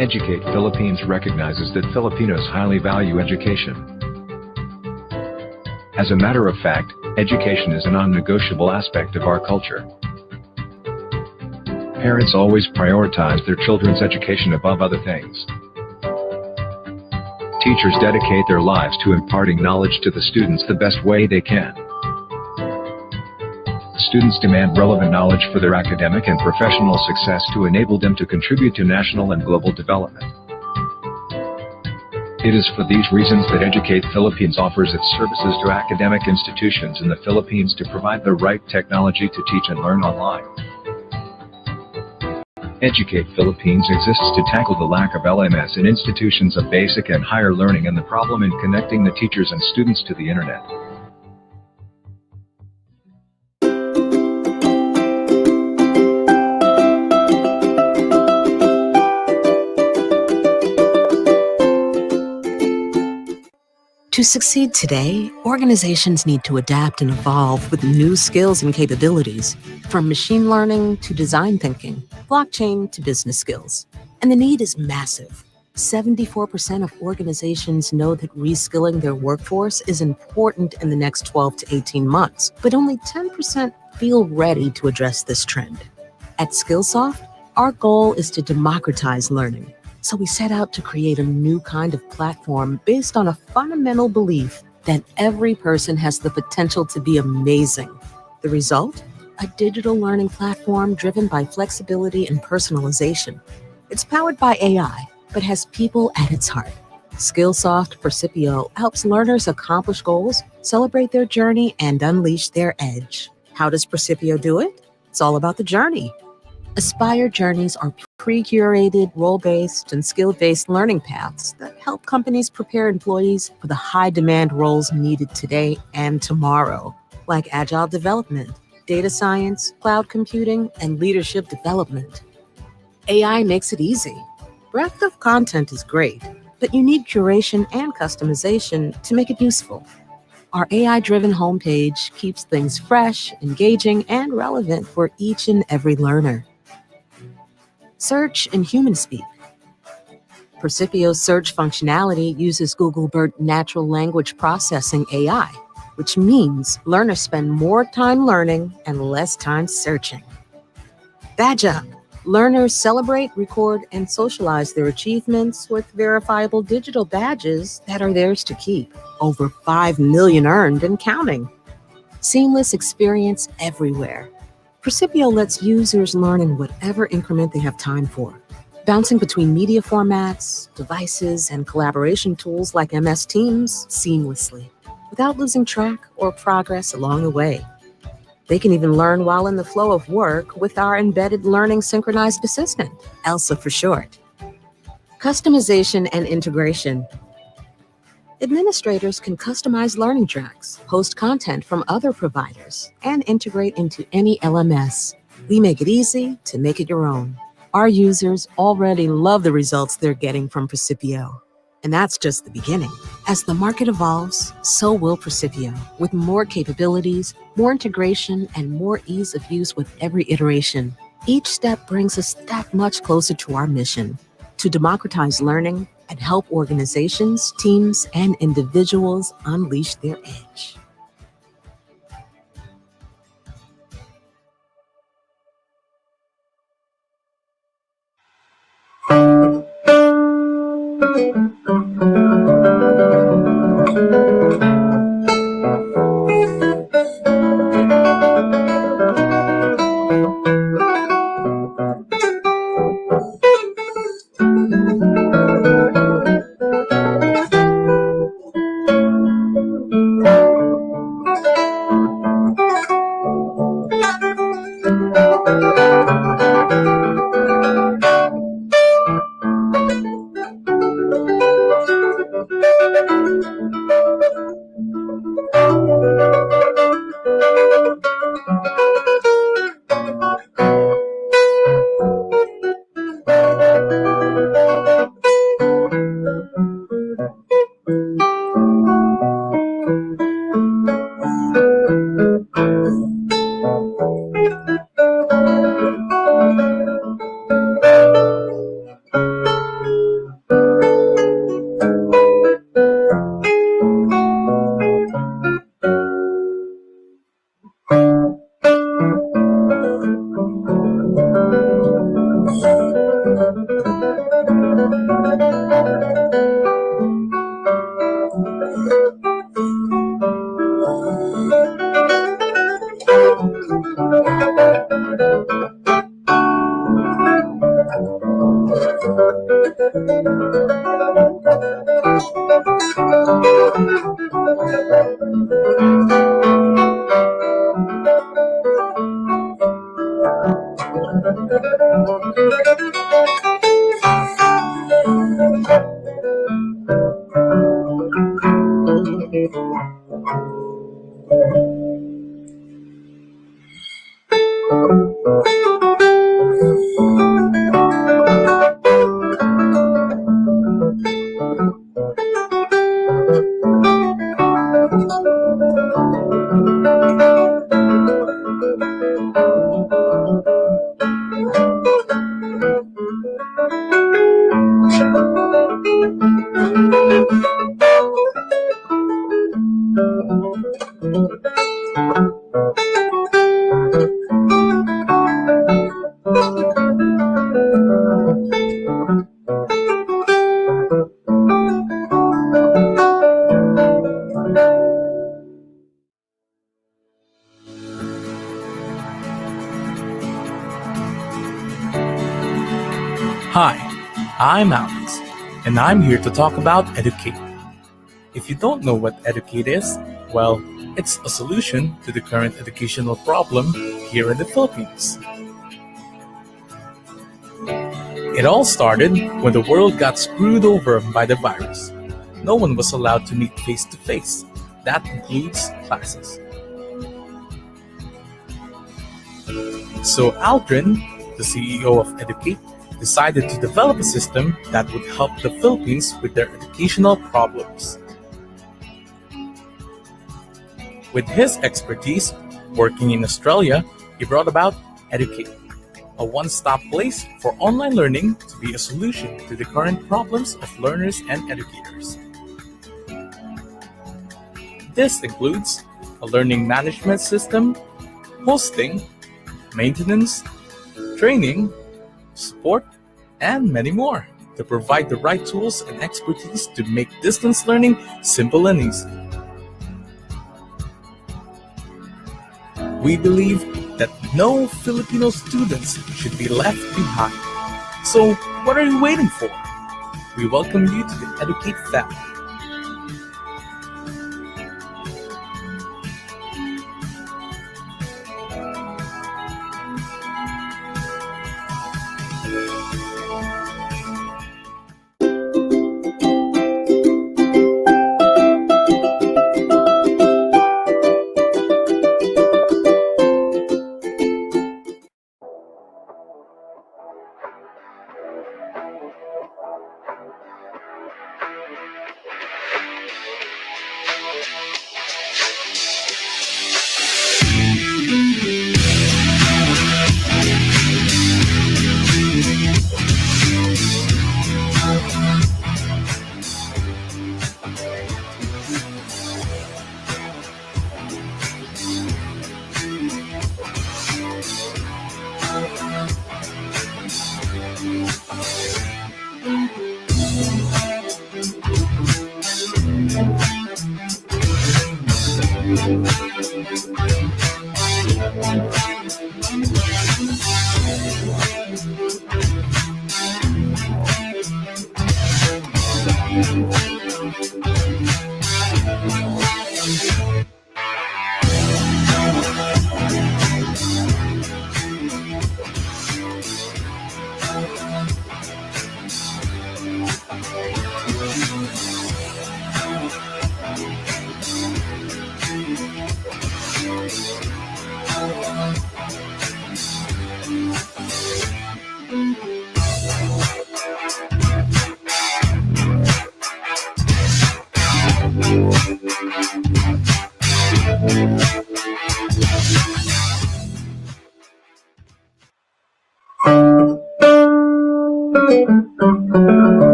Educate Philippines recognizes that Filipinos highly value education. As a matter of fact, education is a non-negotiable aspect of our culture. Parents always prioritize their children's education above other things. Teachers dedicate their lives to imparting knowledge to the students the best way they can. Students demand relevant knowledge for their academic and professional success to enable them to contribute to national and global development. It is for these reasons that Educate Philippines offers its services to academic institutions in the Philippines to provide the right technology to teach and learn online. Educate Philippines exists to tackle the lack of LMS in institutions of basic and higher learning and the problem in connecting the teachers and students to the internet. To succeed today, organizations need to adapt and evolve with new skills and capabilities, from machine learning to design thinking, blockchain to business skills. And the need is massive. 74% of organizations know that reskilling their workforce is important in the next 12 to 18 months, but only 10% feel ready to address this trend. At Skillsoft, our goal is to democratize learning. So we set out to create a new kind of platform based on a fundamental belief that every person has the potential to be amazing. The result? A digital learning platform driven by flexibility and personalization. It's powered by AI, but has people at its heart. Skillsoft Percipio helps learners accomplish goals, celebrate their journey, and unleash their edge. How does Percipio do it? It's all about the journey. Aspire Journeys are pre-curated, role-based, and skill-based learning paths that help companies prepare employees for the high-demand roles needed today and tomorrow, like agile development, data science, cloud computing, and leadership development. AI makes it easy. Breadth of content is great, but you need curation and customization to make it useful. Our AI-driven homepage keeps things fresh, engaging, and relevant for each and every learner. Search in human speak. Percipio's search functionality uses Google BERT natural language processing AI, which means learners spend more time learning and less time searching. Badge up. Learners celebrate, record, and socialize their achievements with verifiable digital badges that are theirs to keep. Over 5 million earned and counting. Seamless experience everywhere. Percipio lets users learn in whatever increment they have time for, bouncing between media formats, devices, and collaboration tools like MS Teams seamlessly, without losing track or progress along the way. They can even learn while in the flow of work with our embedded learning synchronized assistant, ELSA for short. Customization and integration. Administrators can customize learning tracks, host content from other providers, and integrate into any LMS. We make it easy to make it your own. Our users already love the results they're getting from Percipio. And that's just the beginning. As the market evolves, so will Percipio, with more capabilities, more integration, and more ease of use with every iteration. Each step brings us that much closer to our mission, to democratize learning and help organizations, teams, and individuals unleash their edge. Hi, I'm Alex, and I'm here to talk about Educate. If you don't know what Educate is, well, it's a solution to the current educational problem here in the Philippines. It all started when the world got screwed over by the virus. No one was allowed to meet face-to-face. That includes classes. So Aldrin, the CEO of Educate, decided to develop a system that would help the Philippines with their educational problems. With his expertise working in Australia, he brought about Educate, a one-stop place for online learning to be a solution to the current problems of learners and educators. This includes a learning management system, hosting, maintenance, training, support, and many more to provide the right tools and expertise to make distance learning simple and easy. We believe that no Filipino students should be left behind. So, what are you waiting for? We welcome you to the Educate family.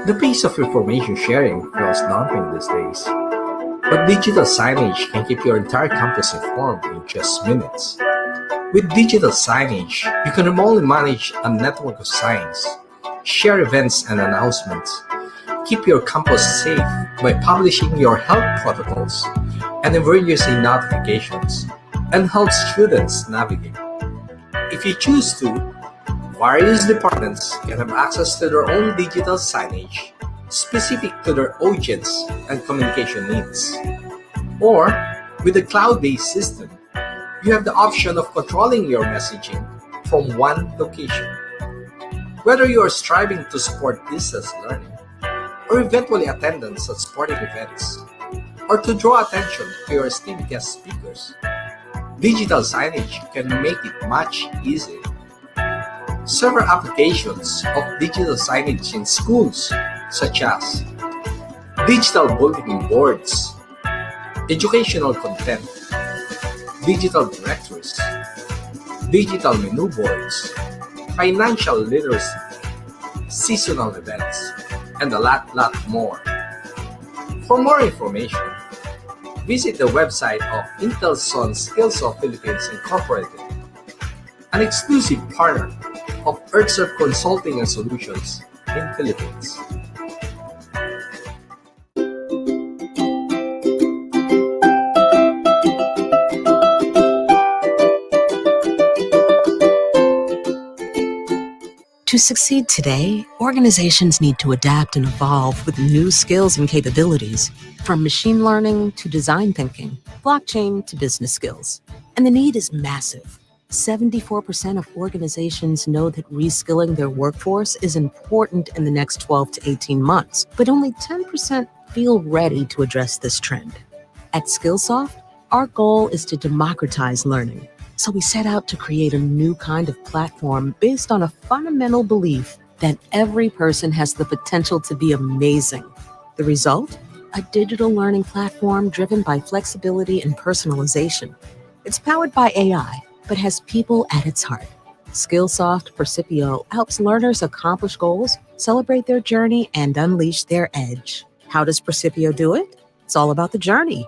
The pace of information sharing feels daunting these days, but digital signage can keep your entire campus informed in just minutes. With digital signage, you can remotely manage a network of signs, share events and announcements, keep your campus safe by publishing your health protocols and emergency notifications, and help students navigate. If you choose to, various departments can have access to their own digital signage specific to their audience and communication needs. Or, with a cloud-based system, you have the option of controlling your messaging from one location. Whether you are striving to support distance learning, or eventually attendance at sporting events, or to draw attention to your esteemed guest speakers, digital signage can make it much easier. Several applications of digital signage in schools, such as digital bulletin boards, educational content, digital directories, digital menu boards, financial literacy, seasonal events, and a lot more. For more information, visit the website of SOLN Philippines Incorporated, an exclusive partner of EarthServe Consulting and Solutions in Philippines. To succeed today, organizations need to adapt and evolve with new skills and capabilities, from machine learning to design thinking, blockchain to business skills. And the need is massive. 74% of organizations know that reskilling their workforce is important in the next 12 to 18 months, but only 10% feel ready to address this trend. At Skillsoft, our goal is to democratize learning. So we set out to create a new kind of platform based on a fundamental belief that every person has the potential to be amazing. The result? A digital learning platform driven by flexibility and personalization. It's powered by AI, but has people at its heart. Skillsoft Percipio helps learners accomplish goals, celebrate their journey, and unleash their edge. How does Percipio do it? It's all about the journey.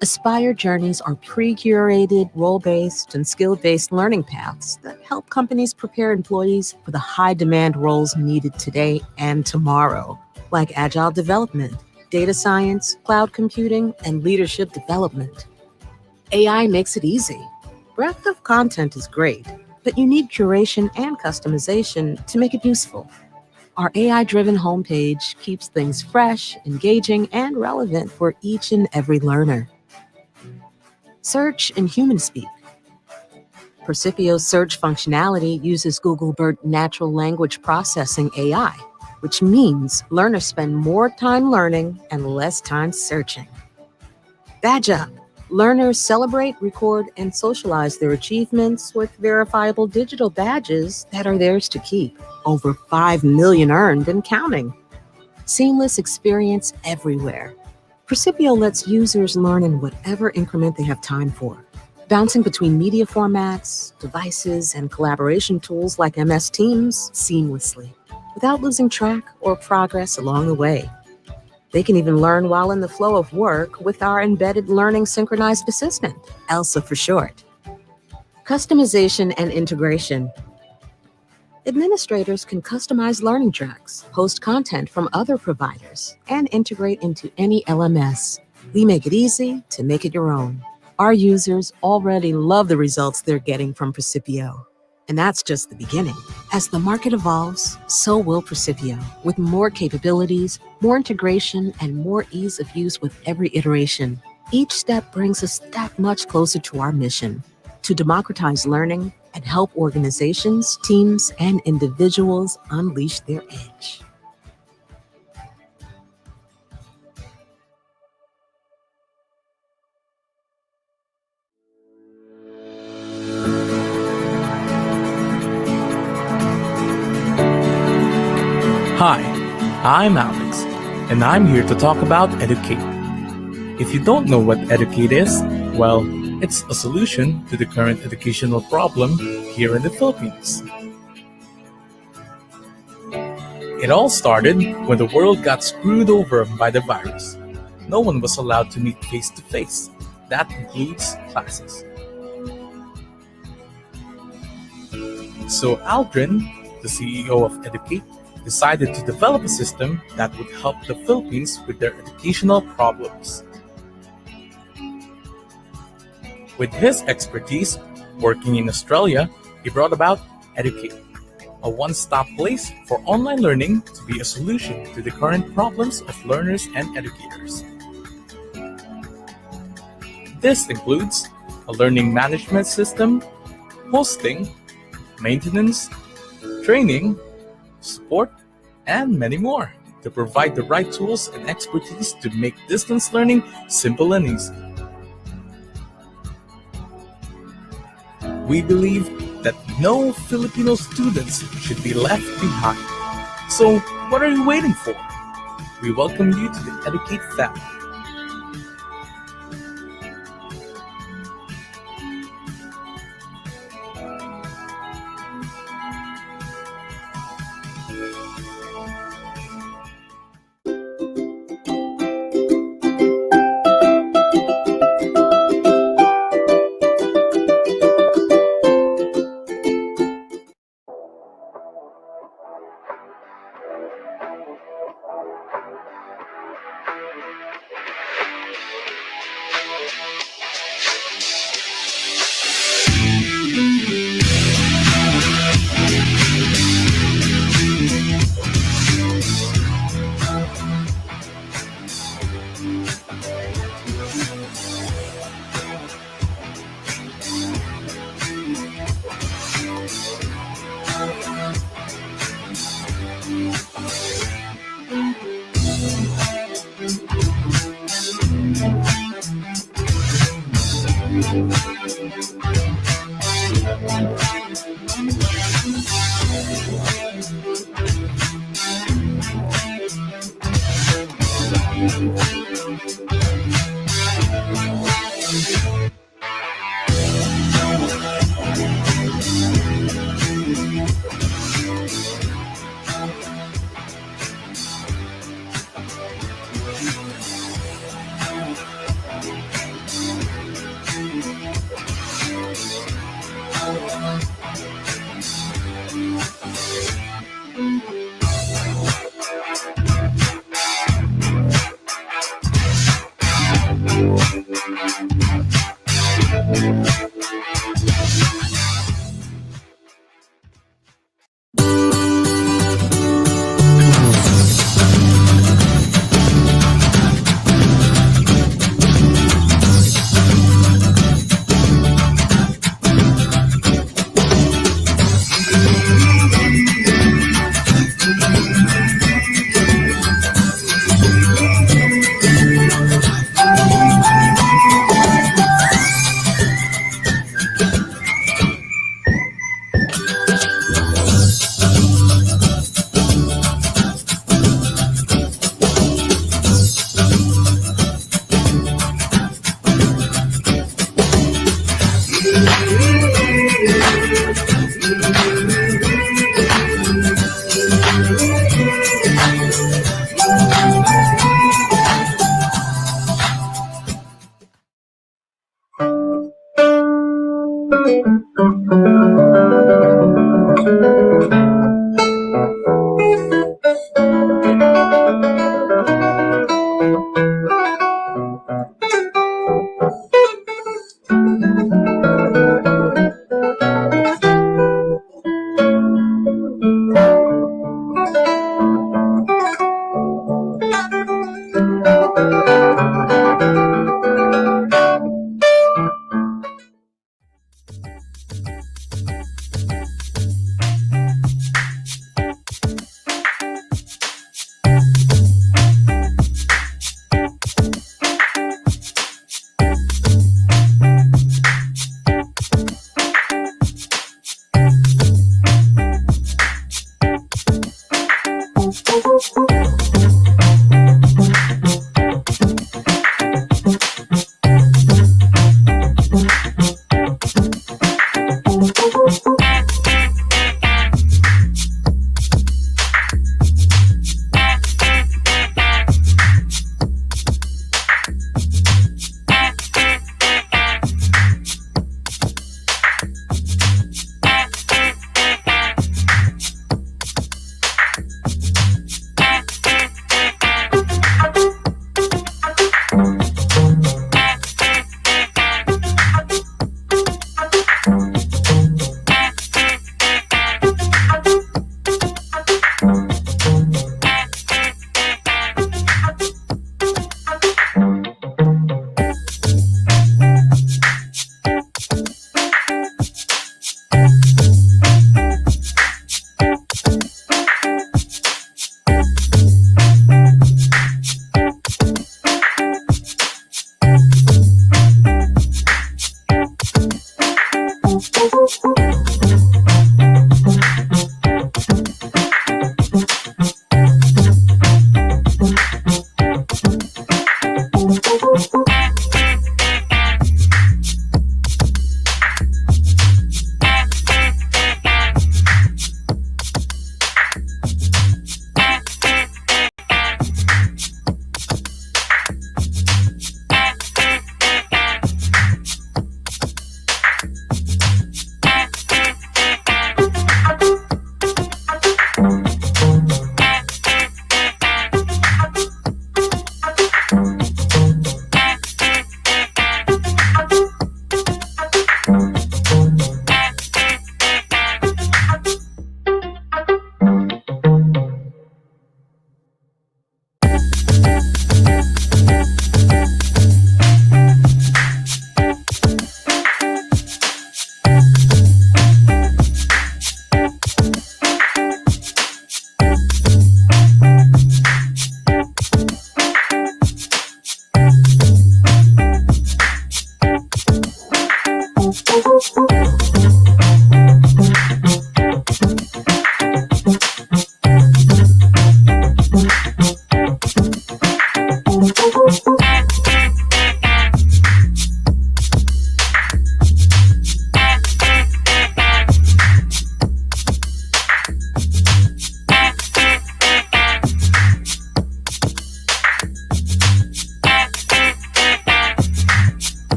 Aspire journeys are pre-curated, role-based, and skill-based learning paths that help companies prepare employees for the high-demand roles needed today and tomorrow, like agile development, data science, cloud computing, and leadership development. AI makes it easy. Breadth of content is great, but you need curation and customization to make it useful. Our AI-driven homepage keeps things fresh, engaging, and relevant for each and every learner. Search in human speak. Percipio's search functionality uses Google BERT natural language processing AI, which means learners spend more time learning and less time searching. Badge Up. Learners celebrate, record, and socialize their achievements with verifiable digital badges that are theirs to keep. Over 5 million earned and counting. Seamless experience everywhere. Percipio lets users learn in whatever increment they have time for, bouncing between media formats, devices, and collaboration tools like MS Teams seamlessly, without losing track or progress along the way. They can even learn while in the flow of work with our embedded learning synchronized assistant, ELSA for short. Customization and integration. Administrators can customize learning tracks, post content from other providers, and integrate into any LMS. We make it easy to make it your own. Our users already love the results they're getting from Percipio. And that's just the beginning. As the market evolves, so will Percipio, with more capabilities, more integration, and more ease of use with every iteration. Each step brings us that much closer to our mission, to democratize learning and help organizations, teams, and individuals unleash their edge. Hi, I'm Alex, and I'm here to talk about educate. If you don't know what Educate is, well, it's a solution to the current educational problem here in the Philippines. It all started when the world got screwed over by the virus. No one was allowed to meet face to face. That includes classes. So Aldrin, the CEO of Educate, decided to develop a system that would help the Philippines with their educational problems. With his expertise working in Australia, he brought about Educate, a one-stop place for online learning to be a solution to the current problems of learners and educators. This includes a learning management system, hosting, maintenance, training, support, and many more to provide the right tools and expertise to make distance learning simple and easy. We believe that no Filipino students should be left behind. So, what are you waiting for? We welcome you to the Educate family.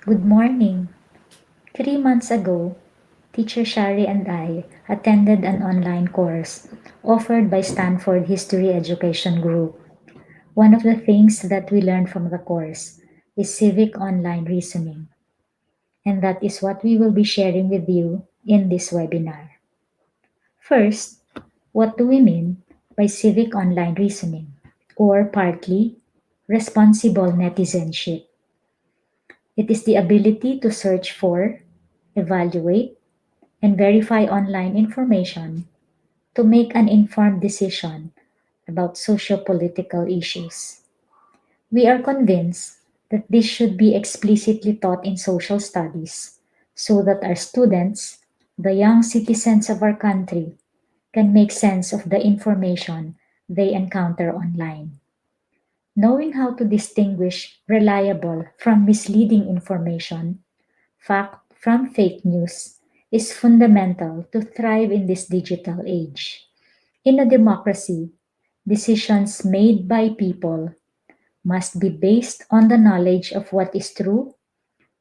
Good morning. 3 months ago, Teacher Shari and I attended an online course offered by Stanford History Education Group. One of the things that we learned from the course is civic online reasoning, and that is what we will be sharing with you in this webinar. First, what do we mean by civic online reasoning, or partly responsible netizenship? It is the ability to search for, evaluate, and verify online information to make an informed decision about socio-political issues. We are convinced that this should be explicitly taught in social studies so that our students, the young citizens of our country, can make sense of the information they encounter online. Knowing how to distinguish reliable from misleading information, fact from fake news, is fundamental to thrive in this digital age. In a democracy, decisions made by people must be based on the knowledge of what is true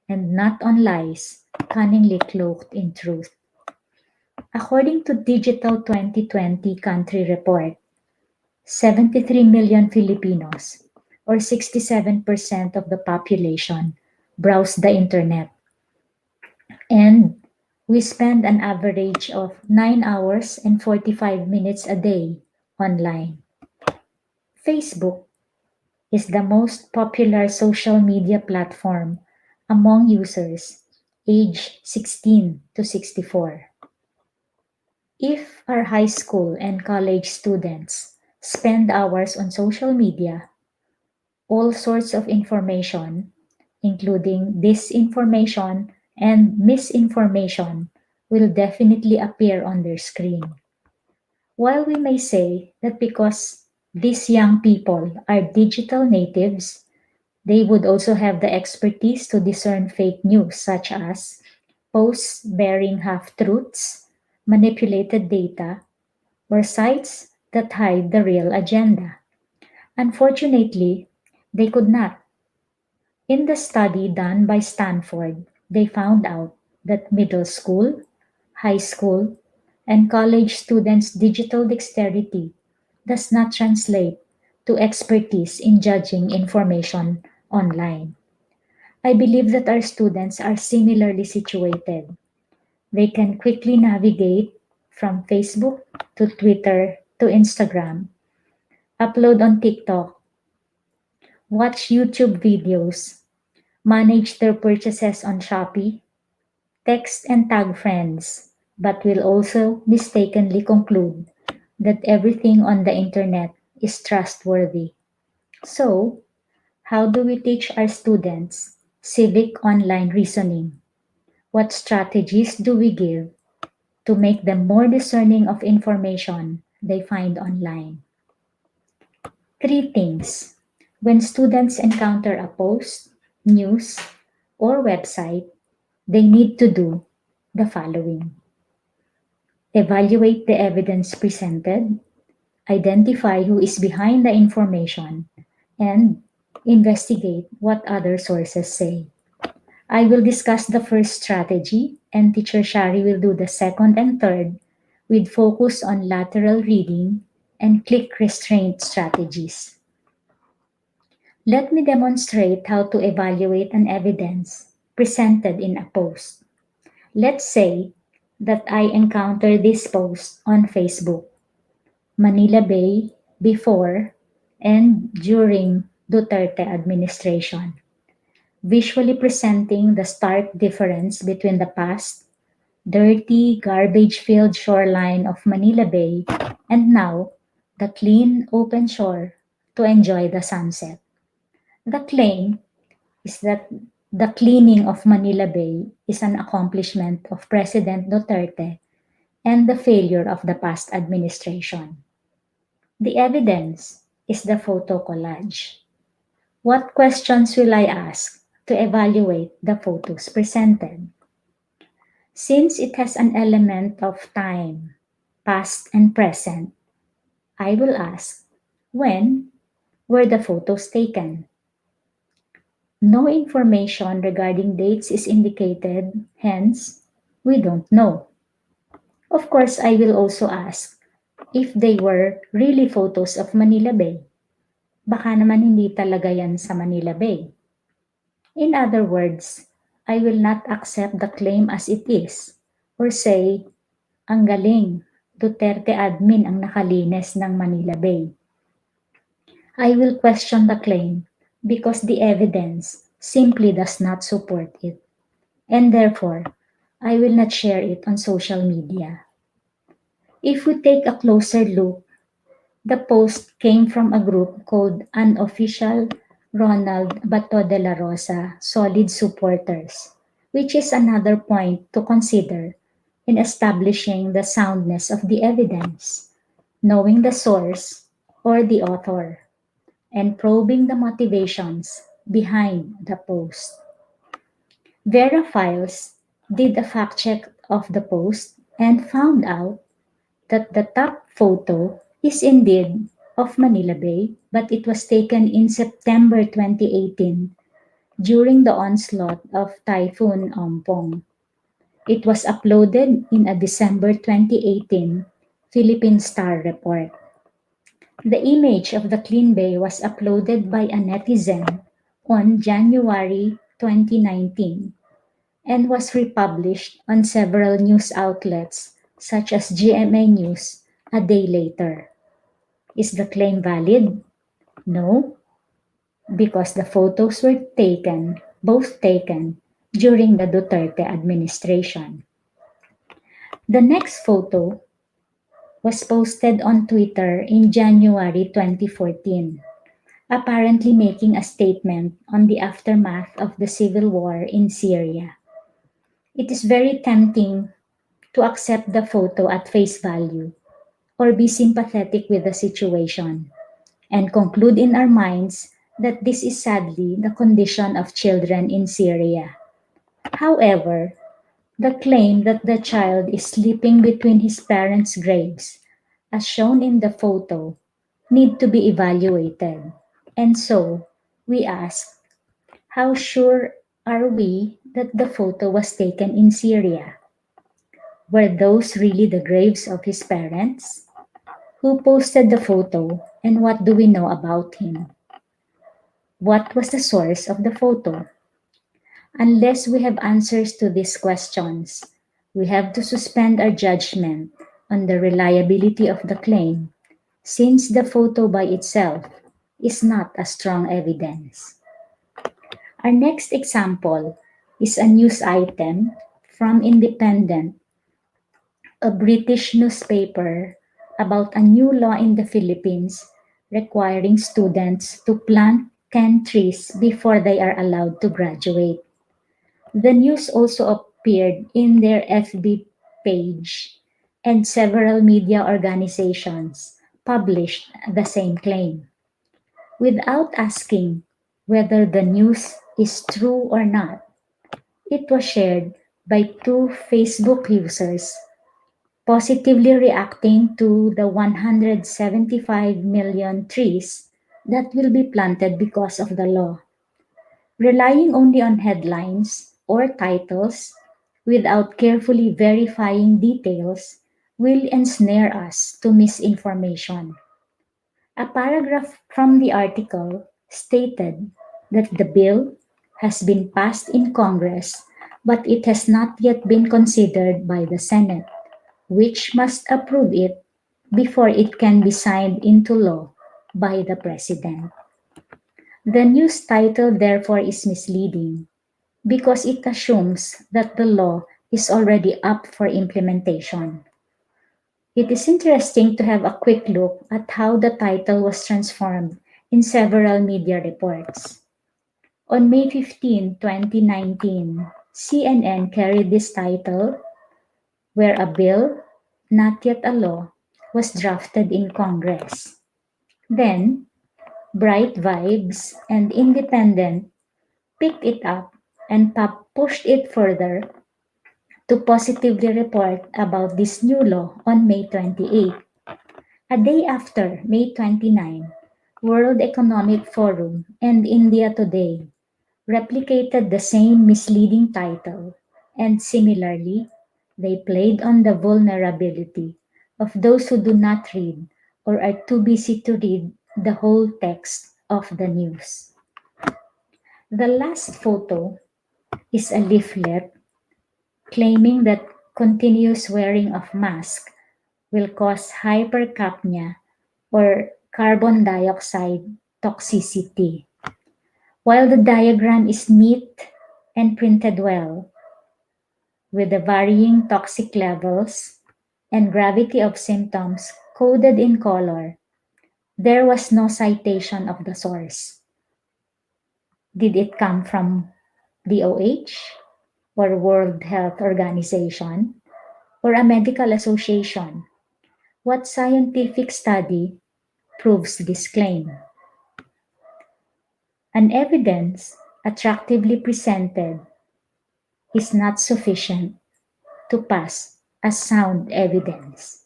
and not on lies cunningly cloaked in truth. According to Digital 2020 Country Report, 73 million Filipinos, or 67% of the population, browse the internet, and we spend an average of 9 hours and 45 minutes a day online. Facebook is the most popular social media platform among users aged 16 to 64. If our high school and college students spend hours on social media, all sorts of information, including disinformation and misinformation, will definitely appear on their screen. While we may say that because these young people are digital natives, they would also have the expertise to discern fake news, such as posts bearing half truths, manipulated data, or sites that hide the real agenda. Unfortunately, they could not. In the study done by Stanford, they found out that middle school, high school, and college students' digital dexterity does not translate to expertise in judging information online. I believe that our students are similarly situated. They can quickly navigate from Facebook to Twitter to Instagram, upload on TikTok, watch YouTube videos, manage their purchases on Shopee, text and tag friends, but will also mistakenly conclude that everything on the internet is trustworthy. So, how do we teach our students civic online reasoning? What strategies do we give to make them more discerning of information they find online? Three things. When students encounter a post, news, or website, they need to do the following: evaluate the evidence presented, identify who is behind the information, and investigate what other sources say. I will discuss the first strategy, and Teacher Shari will do the second and third, with focus on lateral reading and click restraint strategies. Let me demonstrate how to evaluate an evidence presented in a post. Let's say that I encounter this post on Facebook: Manila Bay before and during Duterte administration, visually presenting the stark difference between the past, dirty, garbage-filled shoreline of Manila Bay and now the clean, open shore to enjoy the sunset. The claim is that the cleaning of Manila Bay is an accomplishment of President Duterte and the failure of the past administration. The evidence is the photo collage. What questions will I ask to evaluate the photos presented? Since it has an element of time, past and present, I will ask, when were the photos taken? No information regarding dates is indicated, hence, we don't know. Of course, I will also ask if they were really photos of Manila Bay. Baka naman hindi talaga yan sa Manila Bay. In other words, I will not accept the claim as it is or say, ang galing, Duterte admin ang nakalinis ng Manila Bay. I will question the claim because the evidence simply does not support it, and therefore, I will not share it on social media. If we take a closer look, the post came from a group called Unofficial Ronald Bato de la Rosa Solid Supporters, which is another point to consider in establishing the soundness of the evidence, knowing the source or the author, and probing the motivations behind the post. Vera Files did a fact check of the post and found out that the top photo is indeed of Manila Bay, but it was taken in September 2018 during the onslaught of Typhoon Ompong. It was uploaded in a December 2018 Philippine Star report. The image of the clean bay was uploaded by a netizen on January 2019 and was republished on several news outlets such as GMA News a day later. Is the claim valid? No, because the photos were both taken during the Duterte administration. The next photo was posted on Twitter in January 2014, apparently making a statement on the aftermath of the civil war in Syria. It is very tempting to accept the photo at face value or be sympathetic with the situation and conclude in our minds that this is sadly the condition of children in Syria. However, the claim that the child is sleeping between his parents' graves, as shown in the photo, need to be evaluated. And so, we ask, how sure are we that the photo was taken in Syria? Were those really the graves of his parents? Who posted the photo and what do we know about him? What was the source of the photo? Unless we have answers to these questions, we have to suspend our judgment on the reliability of the claim, since the photo by itself is not a strong evidence. Our next example is a news item from Independent, a British newspaper about a new law in the Philippines requiring students to plant 10 trees before they are allowed to graduate. The news also appeared in their FB page, and several media organizations published the same claim. Without asking whether the news is true or not, it was shared by two Facebook users positively reacting to the 175 million trees that will be planted because of the law. Relying only on headlines or titles without carefully verifying details will ensnare us to misinformation. A paragraph from the article stated that the bill has been passed in Congress, but it has not yet been considered by the Senate, which must approve it before it can be signed into law by the President. The news title therefore is misleading because it assumes that the law is already up for implementation. It is interesting to have a quick look at how the title was transformed in several media reports. On May 15, 2019, CNN carried this title, where a bill, not yet a law, was drafted in Congress. Then, Bright Vibes and Independent picked it up and pushed it further to positively report about this new law on May 28. A day after, May 29, World Economic Forum and India Today replicated the same misleading title, and similarly, they played on the vulnerability of those who do not read or are too busy to read the whole text of the news. The last photo is a leaflet claiming that continuous wearing of mask will cause hypercapnia or carbon dioxide toxicity. While the diagram is neat and printed well, with the varying toxic levels and gravity of symptoms coded in color, there was no citation of the source. Did it come from DOH or World Health Organization or a medical association? What scientific study proves this claim? An evidence attractively presented is not sufficient to pass as sound evidence.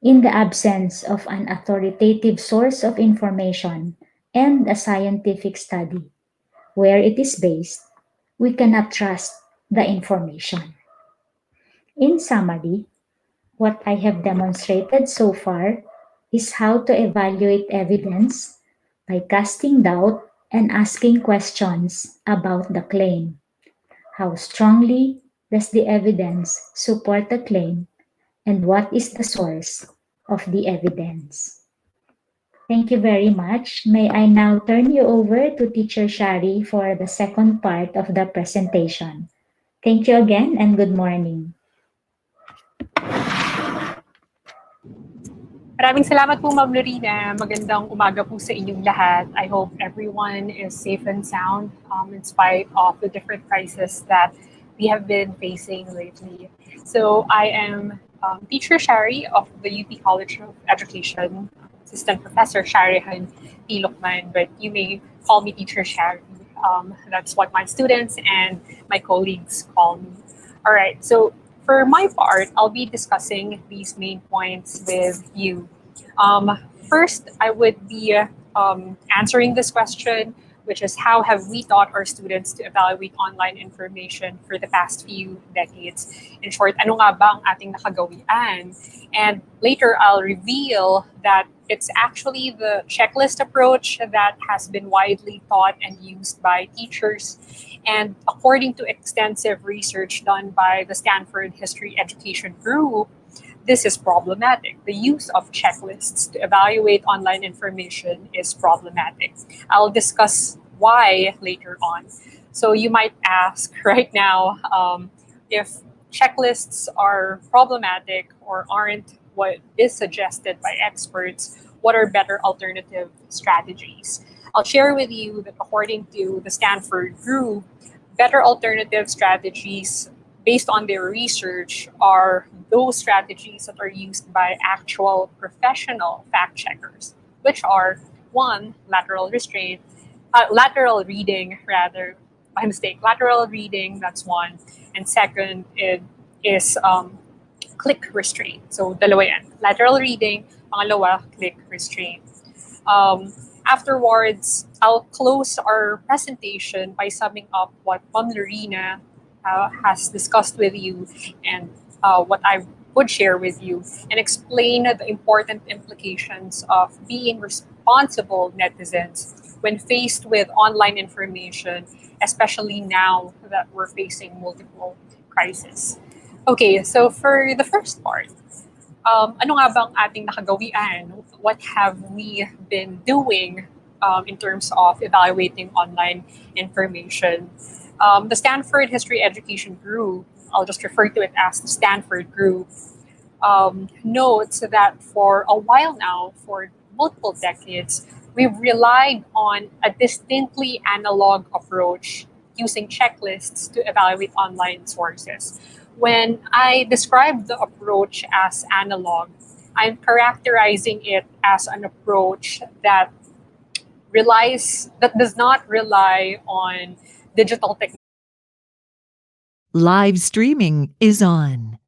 In the absence of an authoritative source of information and a scientific study where it is based, we cannot trust the information. In summary, what I have demonstrated so far is how to evaluate evidence by casting doubt and asking questions about the claim. How strongly does the evidence support the claim, and what is the source of the evidence? Thank you very much. May I now turn you over to Teacher Shari for the second part of the presentation. Thank you again and good morning. Maraming salamat po, Ma'am Lorina. Magandang umaga po sa inyong lahat. I hope everyone is safe and sound in spite of the different crises that we have been facing lately. So I am Teacher Shari of the UP College of Education, Assistant Professor Sharehann Lucman, but you may call me Teacher Shari. That's what my students and my colleagues call me. All right, so for my part, I'll be discussing these main points with you. First, I would be answering this question, which is how have we taught our students to evaluate online information for the past few decades? In short, ano nga ba ang ating nakagawian? And later, I'll reveal that it's actually the checklist approach that has been widely taught and used by teachers. And according to extensive research done by the Stanford History Education Group, this is problematic. The use of checklists to evaluate online information is problematic. I'll discuss why later on. So you might ask right now if checklists are problematic or aren't what is suggested by experts, what are better alternative strategies? I'll share with you that according to the Stanford Group, better alternative strategies based on their research are those strategies that are used by actual professional fact checkers, which are one, lateral reading rather, by mistake, lateral reading, that's one. And second, it is click restraint. So dalawa yan. Lateral reading, pangalawa, click restraint. Afterwards, I'll close our presentation by summing up what Ma'am Lorina has discussed with you and what I would share with you and explain the important implications of being responsible netizens when faced with online information, especially now that we're facing multiple crises. Okay, so for the first part, ano nga bang ating nakagawian? What have we been doing in terms of evaluating online information? The Stanford History Education Group, I'll just refer to it as the Stanford Group, notes that for a while now, for multiple decades, we've relied on a distinctly analog approach using checklists to evaluate online sources. When I describe the approach as analog, I'm characterizing it as an approach that does not rely on digital technology. Live streaming is on.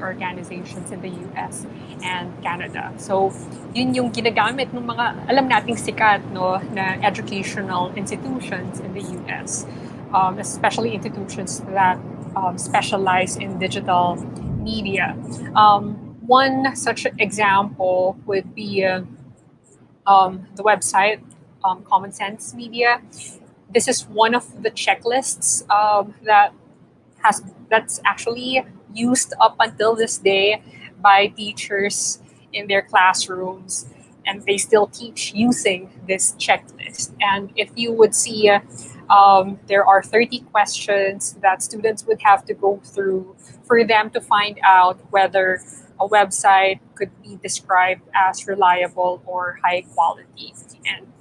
organizations in the US and Canada. So, yun yung ginagamit ng mga alam nating sikat no na educational institutions in the US, especially institutions that specialize in digital media. One such example would be the website Common Sense Media. This is one of the checklists that's actually used up until this day by teachers in their classrooms, and they still teach using this checklist. And if you would see, there are 30 questions that students would have to go through for them to find out whether a website could be described as reliable or high quality. And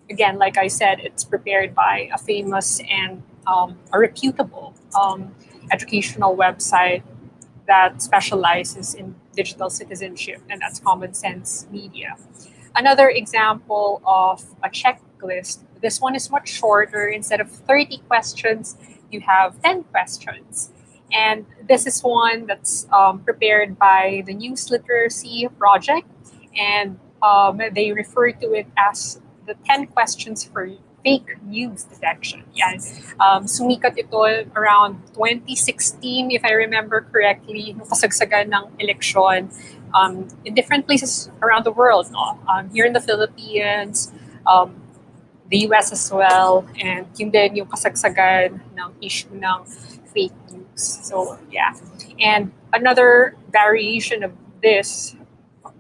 again, like I said, it's prepared by a famous and a reputable educational website that specializes in digital citizenship, and that's Common Sense Media. Another example of a checklist, this one is much shorter. Instead of 30 questions, you have 10 questions. And this is one that's prepared by the News Literacy Project, and they refer to it as the 10 questions for fake news detection. Yan. Sumikat ito around 2016, if I remember correctly, nung kasagsagan ng eleksyon in different places around the world. No? Here in the Philippines, the US as well, and yun din yung kasagsagan ng issue ng fake news. So, yeah. And another variation of this,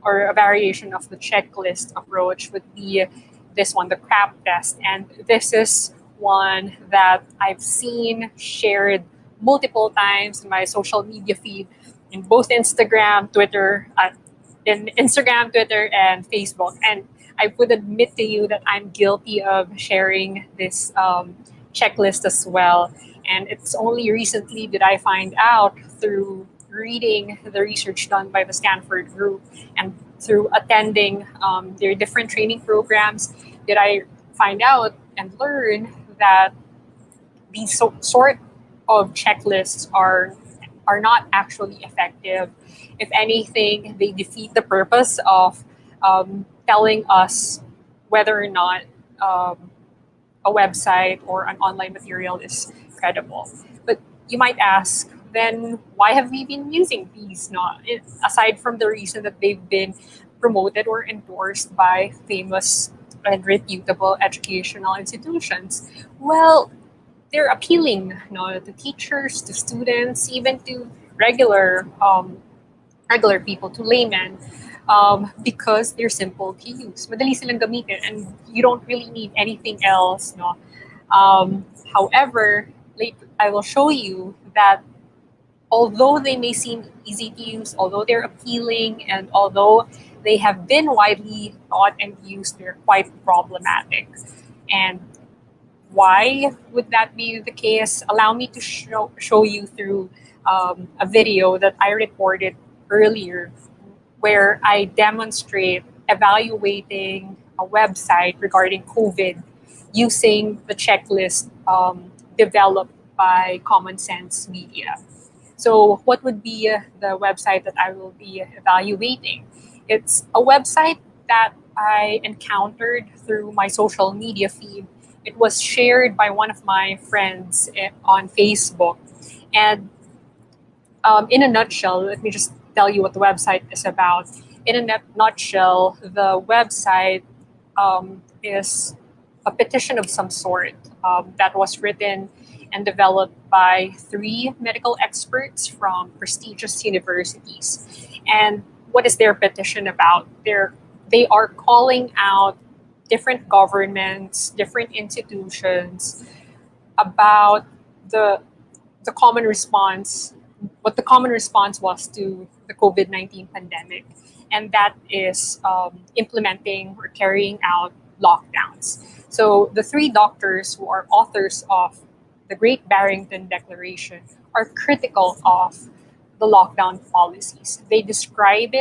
or a variation of the checklist approach, would be this one, the crap test. And this is one that I've seen shared multiple times in my social media feed in both Instagram, Twitter, and Facebook. And I would admit to you that I'm guilty of sharing this checklist as well. And it's only recently that I find out through reading the research done by the Stanford group and through attending their different training programs that I find out and learn that these sort of checklists are not actually effective. If anything, they defeat the purpose of telling us whether or not a website or an online material is credible. But you might ask, then why have we been using these? Not aside from the reason that they've been promoted or endorsed by famous and reputable educational institutions. Well, they're appealing, to teachers, to students, even to regular people, to laymen, because they're simple to use. Madali silang gamitin, and you don't really need anything else. No. However, I will show you that although they may seem easy to use, although they're appealing, and although they have been widely taught and used, they're quite problematic. And why would that be the case? Allow me to show you through a video that I recorded earlier where I demonstrate evaluating a website regarding COVID using the checklist developed by Common Sense Media. So what would be the website that I will be evaluating? It's a website that I encountered through my social media feed. It was shared by one of my friends on Facebook. And in a nutshell, let me just tell you what the website is about. In a nutshell, the website is a petition of some sort that was written and developed by 3 medical experts from prestigious universities. And what is their petition about? They are calling out different governments, different institutions about the common response, what the common response was to the COVID-19 pandemic, and that is implementing or carrying out lockdowns. So the 3 doctors who are authors of the Great Barrington Declaration are critical of the lockdown policies. They describe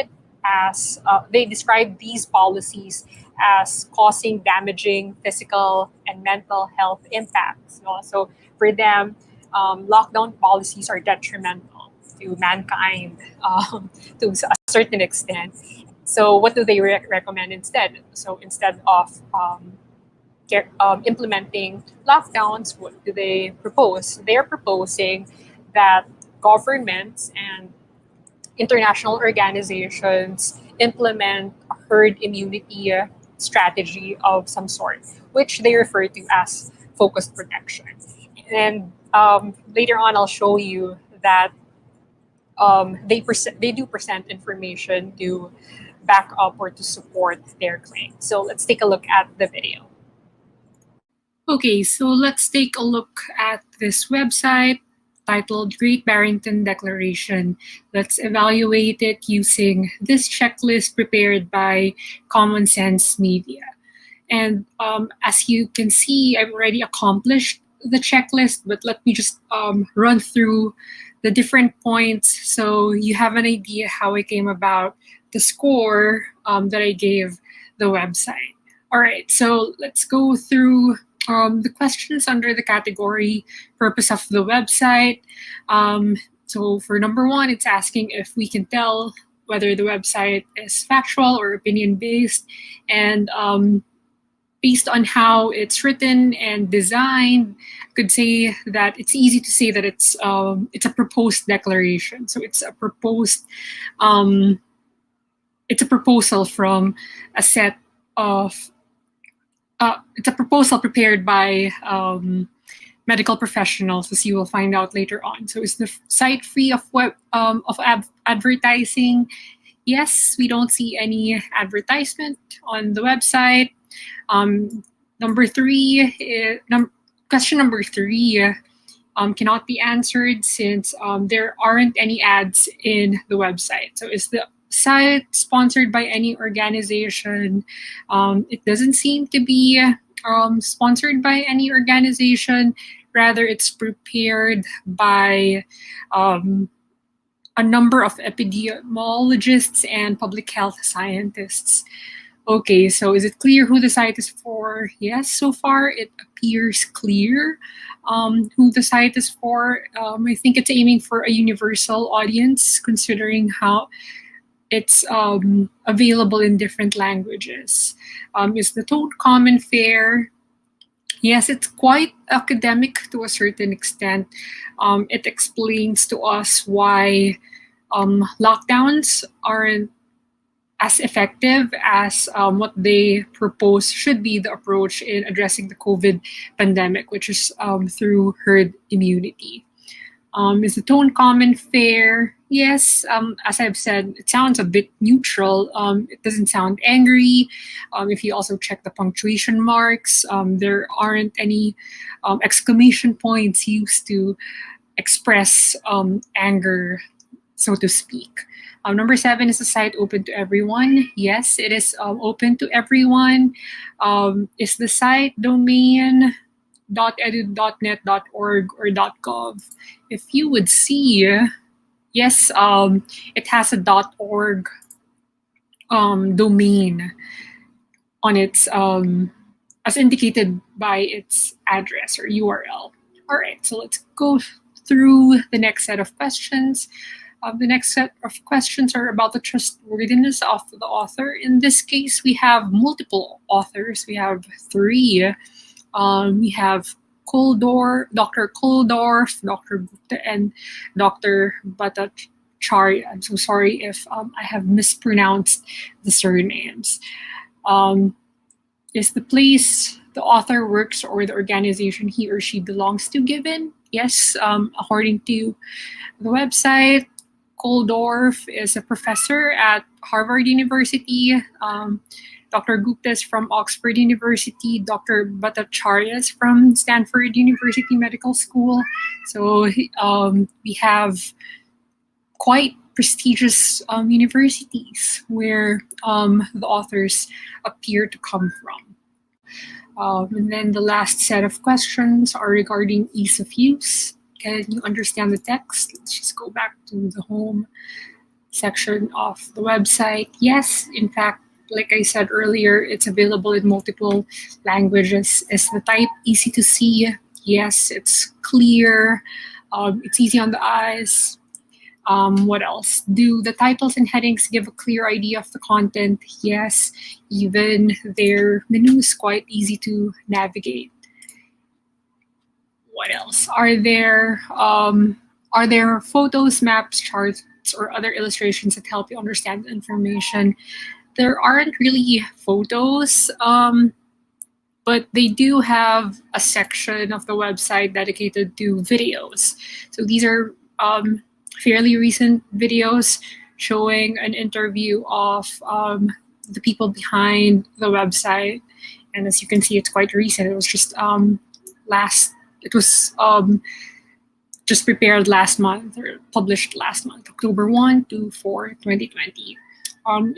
these policies as causing damaging physical and mental health impacts. So for them, lockdown policies are detrimental. to mankind to a certain extent. So what do they recommend instead? So instead of implementing lockdowns, what do they propose? They're proposing that governments and international organizations implement a herd immunity strategy of some sort, which they refer to as focused protection. And later on, I'll show you that they do present information to back up or to support their claim. So let's take a look at the video. Okay, so let's take a look at this website titled Great Barrington Declaration. Let's evaluate it using this checklist prepared by Common Sense Media. And as you can see, I've already accomplished the checklist, but let me just run through the different points so you have an idea how I came about the score that I gave the website. All right, so let's go through the questions under the category purpose of the website. So for number one, it's asking if we can tell whether the website is factual or opinion-based. And based on how it's written and designed, I could say that it's easy to say that it's a proposed declaration. So it's a proposed, it's a proposal from a set of, it's a proposal prepared by medical professionals, as you will find out later on. So is the site free of advertising? Yes, we don't see any advertisement on the website. Question number three cannot be answered since there aren't any ads in the website. So is the site sponsored by any organization? It doesn't seem to be sponsored by any organization. Rather, it's prepared by a number of epidemiologists and public health scientists. Okay, so is it clear who the site is for? Yes, so far it appears clear who the site is for. I think it's aiming for a universal audience, considering how it's available in different languages. Is the tone common, fair? Yes, it's quite academic to a certain extent. It explains to us why lockdowns aren't as effective as what they propose should be the approach in addressing the COVID pandemic, which is through herd immunity. Is the tone common, fair? Yes, as I've said, it sounds a bit neutral. It doesn't sound angry. If you also check the punctuation marks, there aren't any exclamation points used to express anger, so to speak. Number 7, is the site open to everyone? Yes, it is open to everyone. Is the site domain .edu.net.org or .gov? If you would see, yes, it has a .org domain on its, as indicated by its address or URL. All right, so let's go through the next set of questions. The next set of questions are about the trustworthiness of the author. In this case, we have multiple authors. We have 3. We have Dr. Koldorf, Dr. Gupta, and Dr. Bhattacharya. I'm so sorry if I have mispronounced the surnames. Is the place the author works or the organization he or she belongs to given? Yes, according to the website, Koldorf is a professor at Harvard University. Dr. Gupta is from Oxford University. Dr. Bhattacharya is from Stanford University Medical School. So we have quite prestigious universities where the authors appear to come from. And then the last set of questions are regarding ease of use. Can you understand the text? Let's just go back to the home section of the website. Yes, in fact, like I said earlier, it's available in multiple languages. Is the type easy to see? Yes, it's clear. It's easy on the eyes. What else? Do the titles and headings give a clear idea of the content? Yes. Even their menu is quite easy to navigate. What else? Are there photos, maps, charts, or other illustrations that help you understand the information? There aren't really photos, but they do have a section of the website dedicated to videos. So these are fairly recent videos showing an interview of the people behind the website. And as you can see, it's quite recent. It was just just prepared last month or published last month, October 1 to 4, 2020.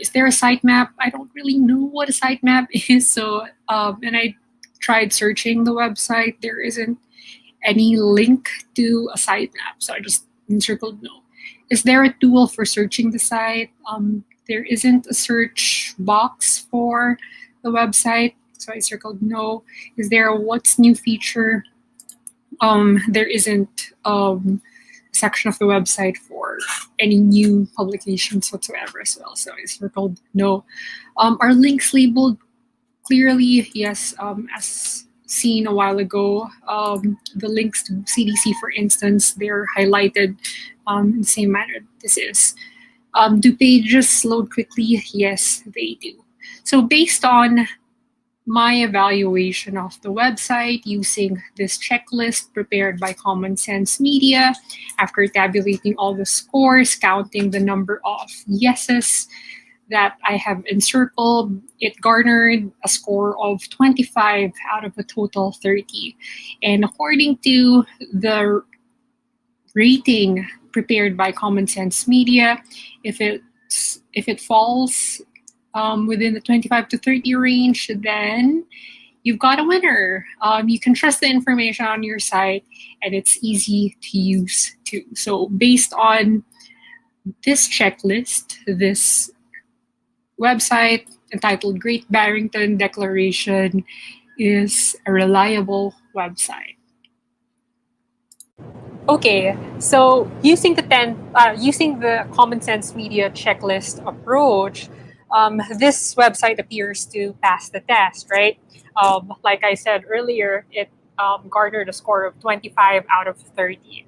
Is there a sitemap? I don't really know what a sitemap is. So, and I tried searching the website. There isn't any link to a sitemap. So I just encircled no. Is there a tool for searching the site? There isn't a search box for the website. So I circled no. Is there a what's new feature? There isn't a section of the website for any new publications whatsoever as well. So I circled no. Are links labeled clearly? Yes, as seen a while ago. The links to CDC, for instance, they're highlighted in the same manner this is. Do pages load quickly? Yes, they do. So based on my evaluation of the website using this checklist prepared by Common Sense Media, after tabulating all the scores, counting the number of yeses that I have encircled, it garnered a score of 25 out of a total 30. And according to the rating prepared by Common Sense Media, if it falls within the 25 to 30 range, then you've got a winner. You can trust the information on your site, and it's easy to use too. So based on this checklist, this website entitled Great Barrington Declaration is a reliable website. Okay, so using the Common Sense Media checklist approach, this website appears to pass the test, right? Like I said earlier, it garnered a score of 25 out of 30.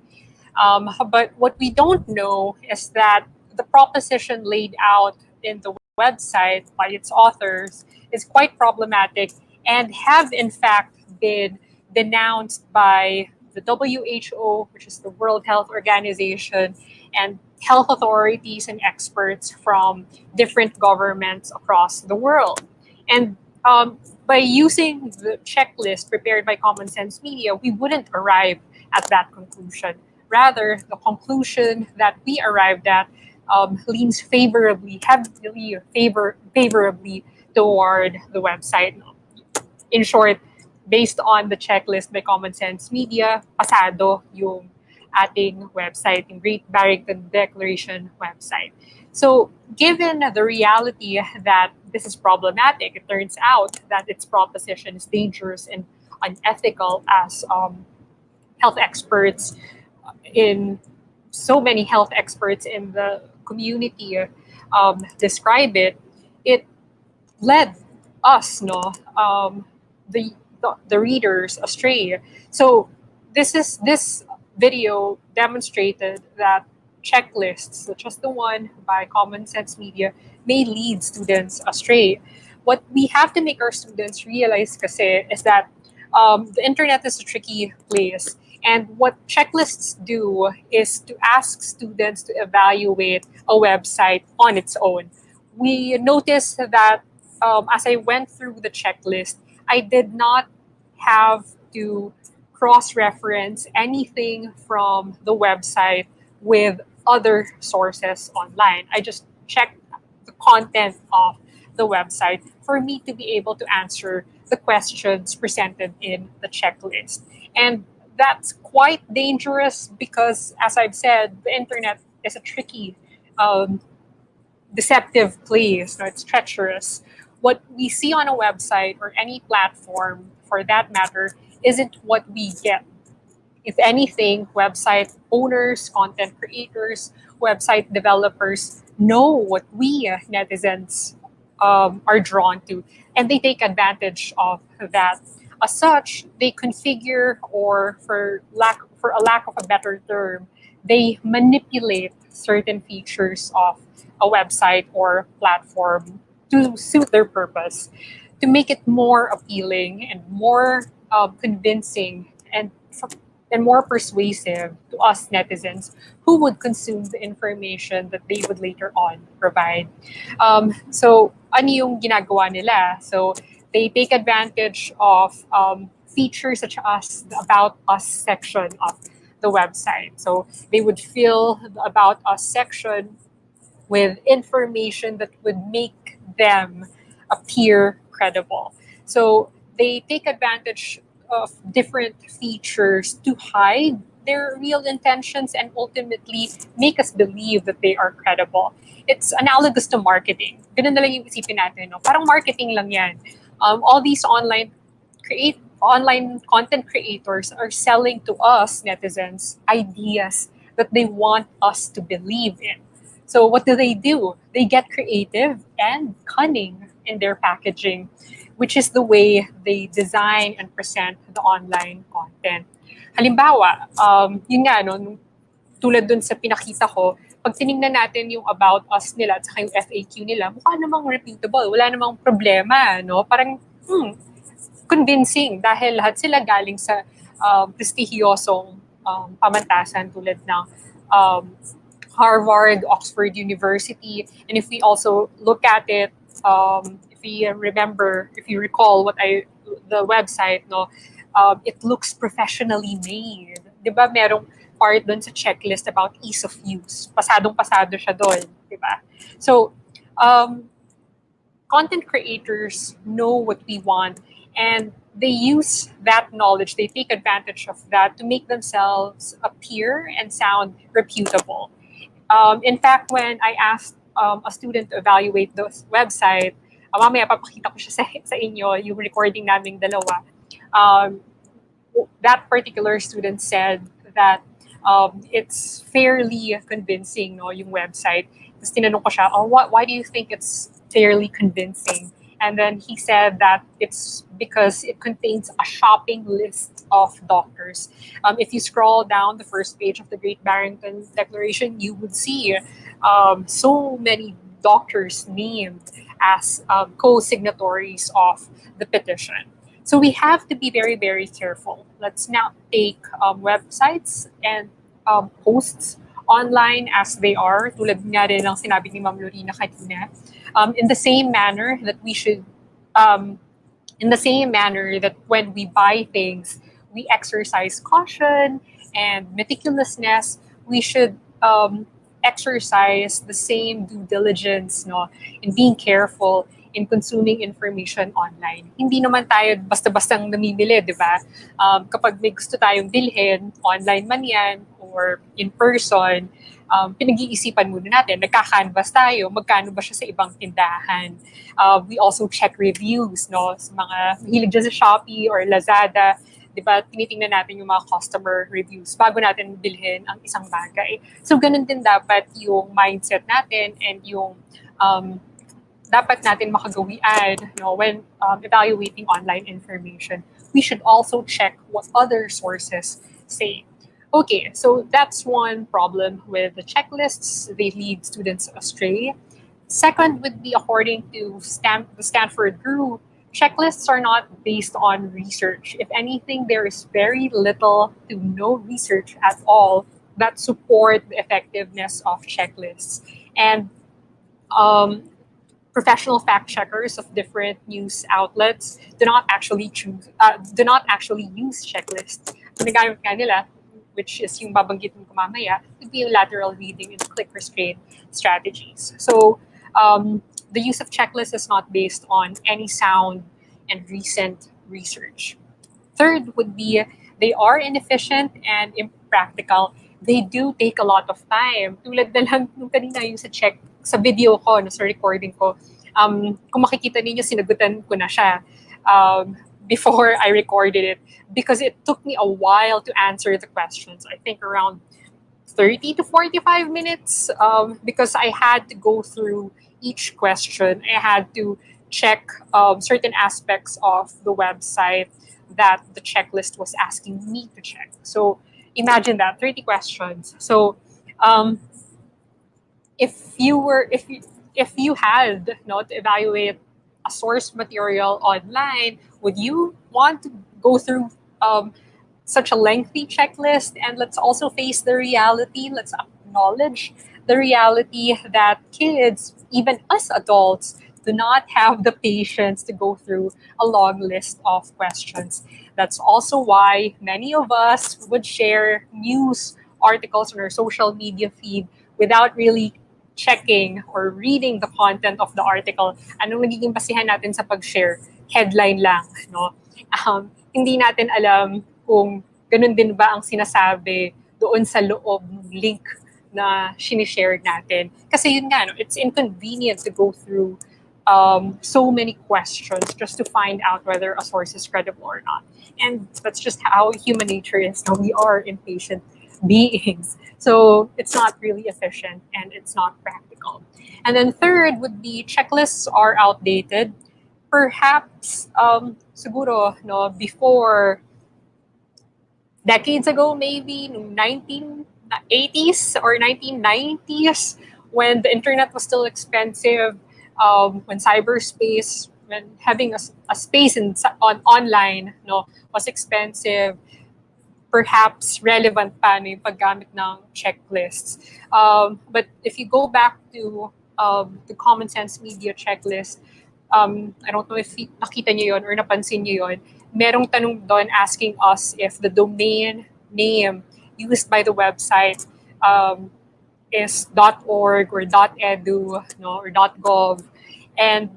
But what we don't know is that the proposition laid out in the website by its authors is quite problematic and have in fact been denounced by the WHO, which is the World Health Organization, and health authorities and experts from different governments across the world. And by using the checklist prepared by Common Sense Media, we wouldn't arrive at that conclusion. Rather, the conclusion that we arrived at leans heavily favorably toward the website. In short, based on the checklist by Common Sense Media, pasado yung ating website, yung Great Barrington Declaration website. So, given the reality that this is problematic, it turns out that its proposition is dangerous and unethical, as health experts so many health experts in the community describe it. It led us, the readers astray. So this video demonstrated that checklists, such as the one by Common Sense Media, may lead students astray. What we have to make our students realize kasi is that the internet is a tricky place. And what checklists do is to ask students to evaluate a website on its own. We noticed that as I went through the checklist, I did not have to cross-reference anything from the website with other sources online. I just checked the content of the website for me to be able to answer the questions presented in the checklist. And that's quite dangerous because, as I've said, the internet is a tricky, deceptive place. It's treacherous. What we see on a website or any platform, for that matter, isn't what we get. If anything, website owners, content creators website developers know what we netizens are drawn to, and they take advantage of that. As such, they configure, or for a lack of a better term, they manipulate certain features of a website or platform to suit their purpose, to make it more appealing and more convincing and more persuasive to us netizens who would consume the information that they would later on provide. So, ano yung ginagawa nila? So, they take advantage of features such as the About Us section of the website. So, they would fill the About Us section with information that would make them appear credible. So they take advantage of different features to hide their real intentions and ultimately make us believe that they are credible. It's analogous to marketing. Ganun na lang yung isipin natin, no? Parang marketing lang yan. All these online content creators are selling to us netizens ideas that they want us to believe in. So what do? They get creative and cunning in their packaging, which is the way they design and present the online content. Halimbawa, yun nga, no, tulad dun sa pinakita ko, pag tinignan natin yung About Us nila at saka yung FAQ nila, mukha namang repeatable, wala namang problema, no? Parang, convincing dahil lahat sila galing sa prestihiyosong pamantasan tulad ng Harvard, Oxford University. And if we also look at it, if you recall the website, no, it looks professionally made. Diba merong part dun sa checklist about ease of use. Pasadong-pasado siya doon, diba? So, content creators know what we want, and they use that knowledge, they take advantage of that to make themselves appear and sound reputable. In fact, when I asked a student to evaluate the website, mamaya papakita ko siya sa inyo, yung recording naming dalawa. That particular student said that it's fairly convincing, no, yung website. Tapos tinanong ko siya, why do you think it's fairly convincing? And then he said that it's because it contains a shopping list of doctors. If you scroll down the first page of the Great Barrington Declaration, you would see so many doctors named as co-signatories of the petition. So we have to be very, very careful. Let's not take websites and posts online as they are, tulad nga rin ng sinabi ni Ma'am Lorina kanina, in the same manner that when we buy things, we exercise caution and meticulousness, we should exercise the same due diligence, no, in being careful in consuming information online. Hindi naman tayo basta-bastang namimili, di ba? Kapag may gusto tayong bilhin, online man yan or in person, pinag-iisipan muna natin, nagka-canvas tayo, magkano ba siya sa ibang tindahan. We also check reviews, no? Sa mga mahilig dyan sa Shopee or Lazada, di ba, tinitingnan natin yung mga customer reviews bago natin bilhin ang isang bagay. So, ganun din dapat yung mindset natin and yung dapat natin makagawian, when evaluating online information. We should also check what other sources say. Okay, so that's one problem with the checklists. They lead students astray. Second would be, according to the Stanford Group, checklists are not based on research. If anything, there is very little to no research at all that support the effectiveness of checklists. And professional fact checkers of different news outlets do not actually use checklists. Ginagamit nga nila, which is yung babanggitin ko mamaya, would be lateral reading and click restraint strategies. So the use of checklists is not based on any sound and recent research. Third would be, they are inefficient and impractical. They do take a lot of time. Tulad na lang nung kanina yung sa video ko, sa recording ko, kung makikita ninyo, sinagutan ko na siya before I recorded it, because it took me a while to answer the questions. I think around 30 to 45 minutes because I had to go through each question. I had to check certain aspects of the website that the checklist was asking me to check. So imagine that 30 questions. So um, if you had not evaluate a source material online, would you want to go through such a lengthy checklist? And let's also face the reality. Let's acknowledge the reality that kids, even us adults, do not have the patience to go through a long list of questions. That's also why many of us would share news articles on our social media feed without really checking or reading the content of the article. Anong nagiging basihan natin sa pag-share? Headline lang, no? Hindi natin alam kung ganun din ba ang sinasabi doon sa loob ng link na sinishare natin. Kasi yun nga, no, it's inconvenient to go through so many questions just to find out whether a source is credible or not. And that's just how human nature is. No? We are impatient beings. So it's not really efficient and it's not practical. And then third would be checklists are outdated. Perhaps siguro no before decades ago, maybe no 1980s or 1990s, when the internet was still expensive, when cyberspace, when having a space on online no was expensive, perhaps relevant pa no yung paggamit ng checklists. But if you go back to the Common Sense Media checklist, I don't know if nakita niyo yon or napansin niyo yon, merong tanong doon asking us if the domain name used by the website is .org or .edu no, or .gov, and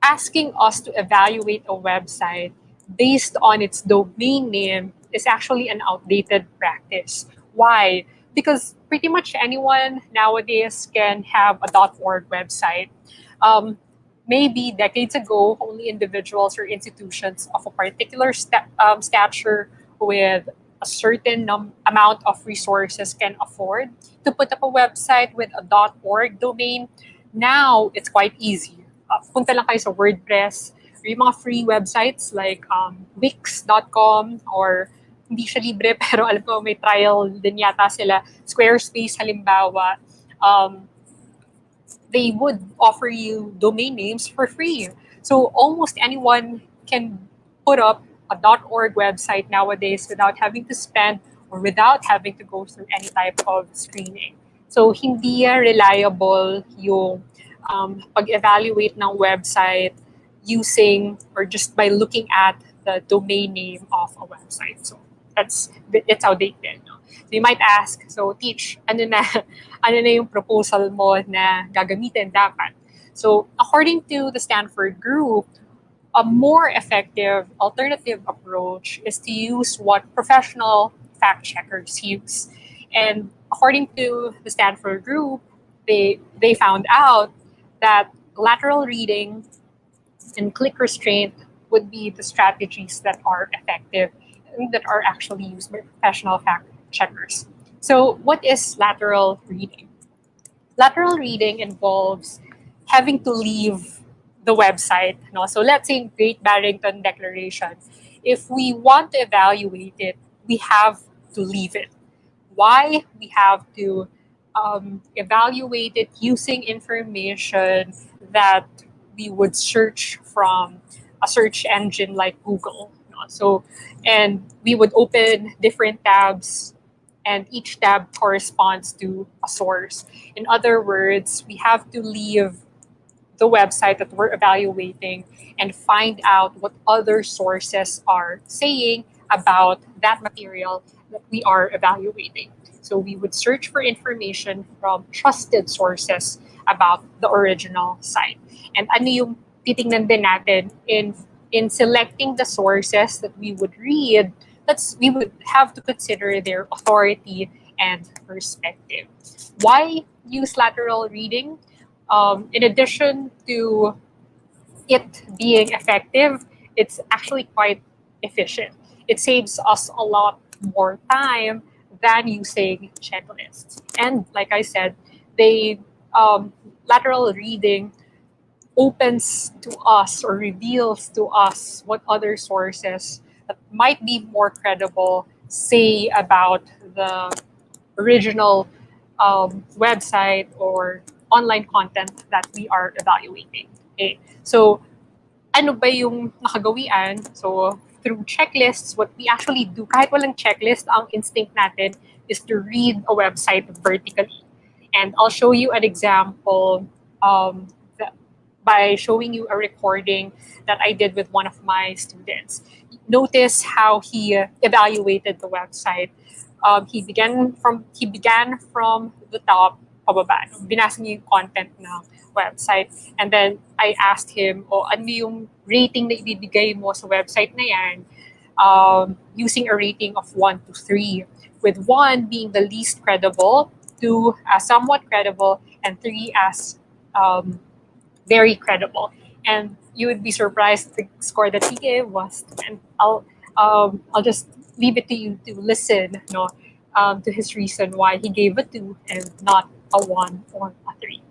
asking us to evaluate a website based on its domain name is actually an outdated practice. Why? Because pretty much anyone nowadays can have a .org website. Maybe decades ago, only individuals or institutions of a particular stature with a certain amount of resources can afford to put up a website with a .org domain. Now, it's quite easy. Punta lang kayo sa WordPress or yung mga free websites like wix.com, or hindi siya libre pero alam ko may trial din yata sila, Squarespace halimbawa. They would offer you domain names for free. So almost anyone can put up a .org website nowadays without having to spend or without having to go through any type of screening. So hindi reliable yung pag-evaluate ng website using or just by looking at the domain name of a website. So it's outdated. No? So you might ask, so teach, ano na yung proposal mo na gagamitin dapat? So according to the Stanford Group, a more effective alternative approach is to use what professional fact checkers use. And according to the Stanford Group, they found out that lateral reading and click restraint would be the strategies that are effective and that are actually used by professional fact checkers. So what is lateral reading? Lateral reading involves having to leave the website. No? So let's say Great Barrington Declaration. If we want to evaluate it, we have to leave it. Why? We have to evaluate it using information that we would search from a search engine like Google. No? So, and we would open different tabs, and each tab corresponds to a source. In other words, we have to leave the website that we're evaluating and find out what other sources are saying about that material that we are evaluating. So we would search for information from trusted sources about the original site. And ano yung titingnan din natin in selecting the sources that we would read, we would have to consider their authority and perspective. Why use lateral reading? In addition to it being effective, it's actually quite efficient. It saves us a lot more time than using checklists. And like I said, they lateral reading opens to us or reveals to us what other sources that might be more credible say about the original website or online content that we are evaluating. Okay, so ano ba yung nakagawian? So through checklists, what we actually do, kahit walang checklist, ang instinct natin is to read a website vertically. And I'll show you an example by showing you a recording that I did with one of my students. Notice how he evaluated the website. He began from the top, pababa. Binasa niya yung content ng website. And then I asked him, ano yung rating na ibibigay mo sa website na yan, using a rating of 1 to 3, with 1 being the least credible, 2 as somewhat credible, and 3 as very credible. And you would be surprised the score that he gave was, and I'll just leave it to you to listen, to his reason why he gave a 2 and not a 1 or a 3.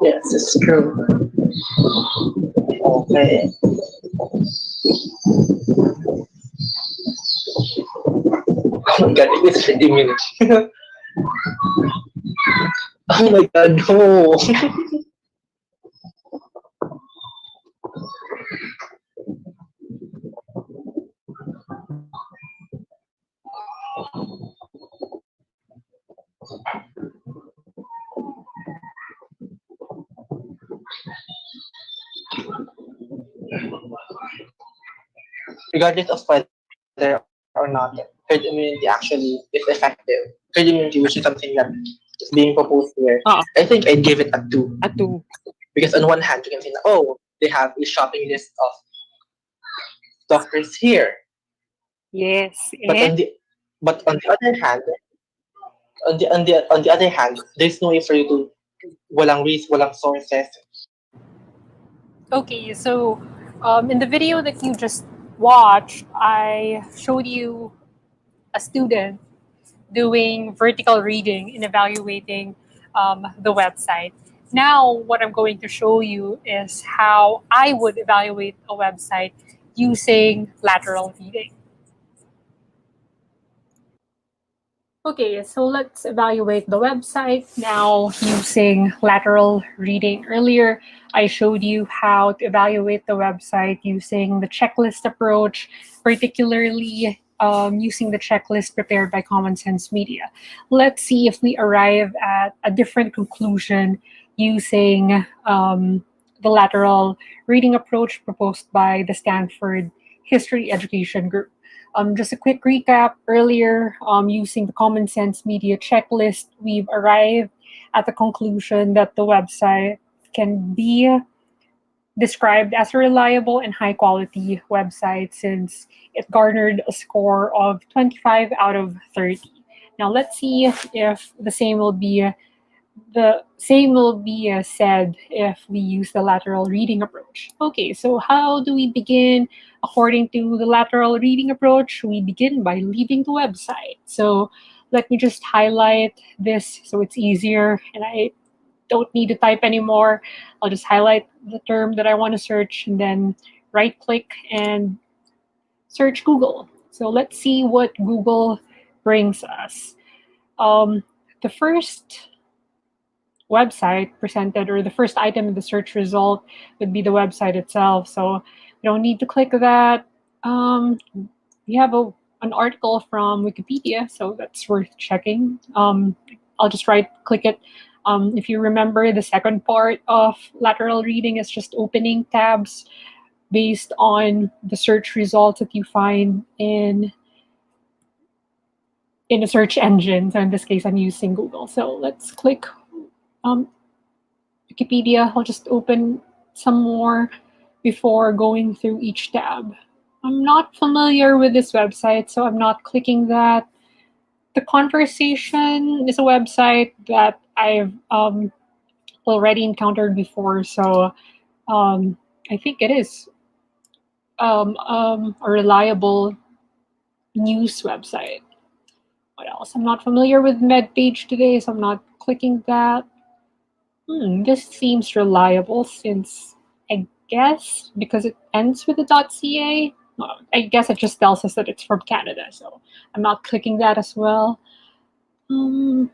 Yes, it's true. Okay. Oh my god, it is 30 minutes. Oh my god, no. Regardless of whether or not herd immunity actually is effective, herd immunity, which is something that is being proposed here, I think I'd give it a 2. A 2. Because on one hand, you can say, they have a shopping list of doctors here. Yes. But on the other hand, there's no way for you to walang reason, walang sources. Okay, so in the video that you just watched, I showed you a student doing vertical reading in evaluating the website. Now, what I'm going to show you is how I would evaluate a website using lateral reading. Okay, so let's evaluate the website now using lateral reading. Earlier, I showed you how to evaluate the website using the checklist approach, particularly using the checklist prepared by Common Sense Media. Let's see if we arrive at a different conclusion using the lateral reading approach proposed by the Stanford History Education Group. Just a quick recap. Earlier, using the Common Sense Media checklist, we've arrived at the conclusion that the website can be described as a reliable and high-quality website since it garnered a score of 25 out of 30. Now, let's see if the same will be said if we use the lateral reading approach. Okay, so how do we begin? According to the lateral reading approach, we begin by leaving the website. So let me just highlight this so it's easier and I don't need to type anymore. I'll just highlight the term that I want to search and then right click and search Google. So let's see what Google brings us. The first website presented, or the first item in the search result, would be the website itself. So you don't need to click that. We have an article from Wikipedia, so that's worth checking. I'll just right click it. If you remember, the second part of lateral reading is just opening tabs based on the search results that you find in in a search engine. So in this case, I'm using Google. So let's click Wikipedia. I'll just open some more before going through each tab. I'm not familiar with this website, so I'm not clicking that. The Conversation is a website that I've already encountered before, so I think it is a reliable news website. What else? I'm not familiar with MedPage today, so I'm not clicking that. This seems reliable since I guess because it ends with a .ca. Well, I guess it just tells us that it's from Canada, so I'm not clicking that as well. No,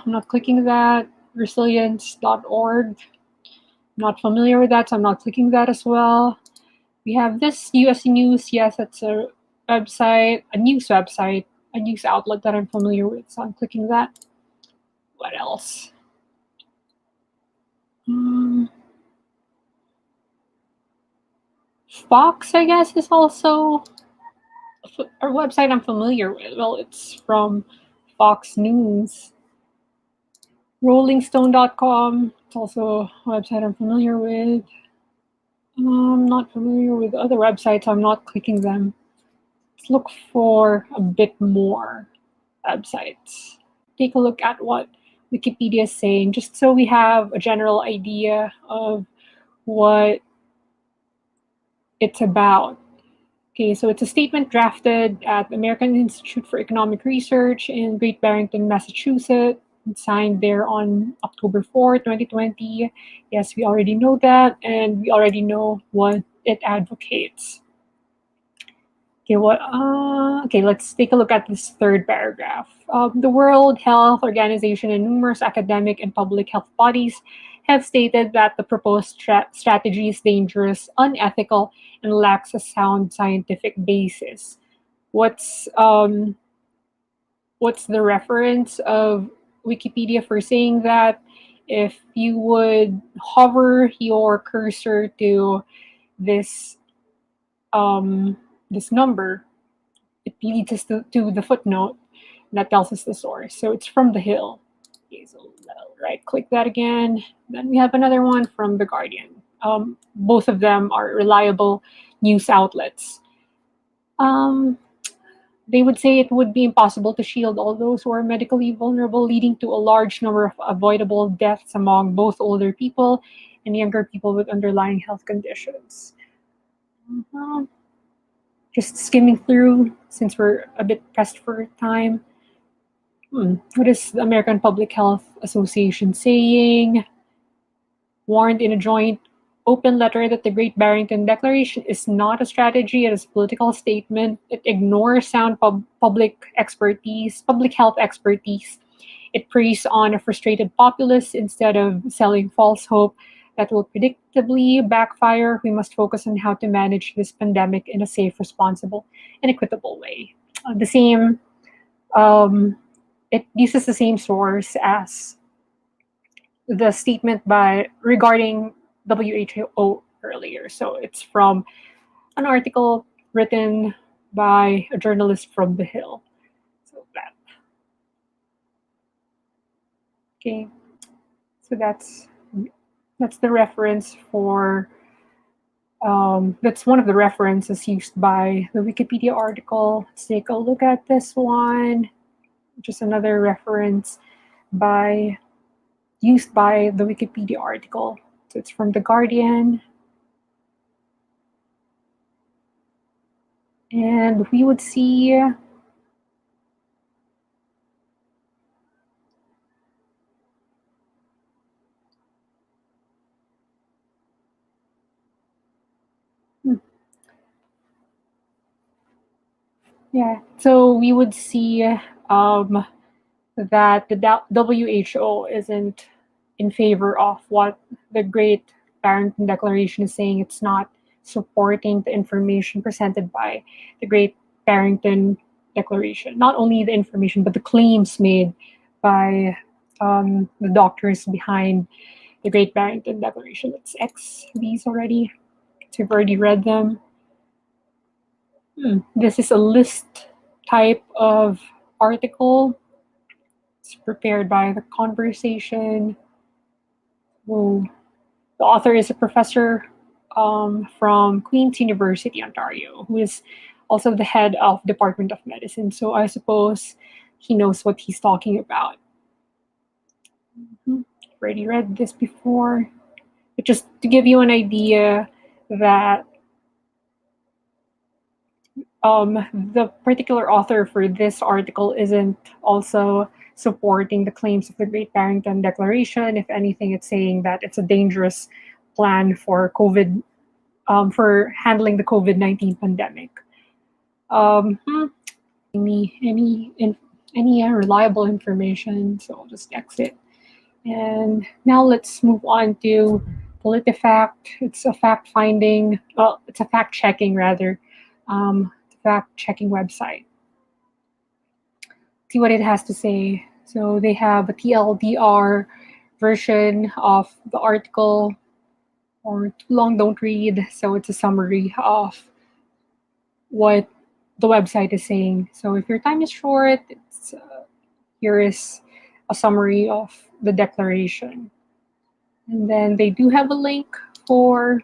I'm not clicking that. Resilience.org. Not familiar with that, so I'm not clicking that as well. We have this US News. Yes, it's a website, a news website, a news outlet that I'm familiar with, so I'm clicking that. What else? Fox, I guess, is also a website I'm familiar with. Well, it's from Fox News. RollingStone.com. It's also a website I'm familiar with. I'm not familiar with other websites. I'm not clicking them. Let's look for a bit more websites. Take a look at what Wikipedia is saying, just so we have a general idea of what it's about. Okay, so it's a statement drafted at the American Institute for Economic Research in Great Barrington, Massachusetts. It's signed there on October 4, 2020. Yes, we already know that, and we already know what it advocates. Okay, let's take a look at this third paragraph. The World Health Organization and numerous academic and public health bodies have stated that the proposed strategy is dangerous, unethical, and lacks a sound scientific basis. What's the reference of Wikipedia for saying that? If you would hover your cursor to this this number, it leads us to the footnote that tells us the source. So it's from The Hill. Okay, so I'll right click that again. Then we have another one from The Guardian. Both of them are reliable news outlets. They would say it would be impossible to shield all those who are medically vulnerable, leading to a large number of avoidable deaths among both older people and younger people with underlying health conditions. Just skimming through, since we're a bit pressed for time. What is the American Public Health Association saying? Warned in a joint open letter that the Great Barrington Declaration is not a strategy, it is a political statement. It ignores sound public health expertise. It preys on a frustrated populace instead of selling false hope that will predictably backfire. We must focus on how to manage this pandemic in a safe, responsible, and equitable way. It uses the same source as the statement regarding WHO earlier. So it's from an article written by a journalist from The Hill. So okay. So that's the reference for that's one of the references used by the Wikipedia article. Let's take a look at this one, which is another reference used by the Wikipedia article. So it's from The Guardian. And we would see so we would see that the WHO isn't in favor of what the Great Barrington Declaration is saying. It's not supporting the information presented by the Great Barrington Declaration. Not only the information, but the claims made by the doctors behind the Great Barrington Declaration. Let's X these already. So we've already read them. This is a list type of article. It's prepared by The Conversation. The author is a professor from Queen's University, Ontario, who is also the head of Department of Medicine. So I suppose he knows what he's talking about. Already read this before. But just to give you an idea that the particular author for this article isn't also supporting the claims of the Great Barrington Declaration. If anything, it's saying that it's a dangerous plan for COVID, for handling the COVID-19 pandemic. Any reliable information, so I'll just exit. And now let's move on to PolitiFact. It's a fact-finding, well, it's a fact-checking rather, fact-checking website. See what it has to say. So they have a TLDR version of the article, or too long don't read. So it's a summary of what the website is saying. So if your time is short, here is a summary of the declaration. And then they do have a link for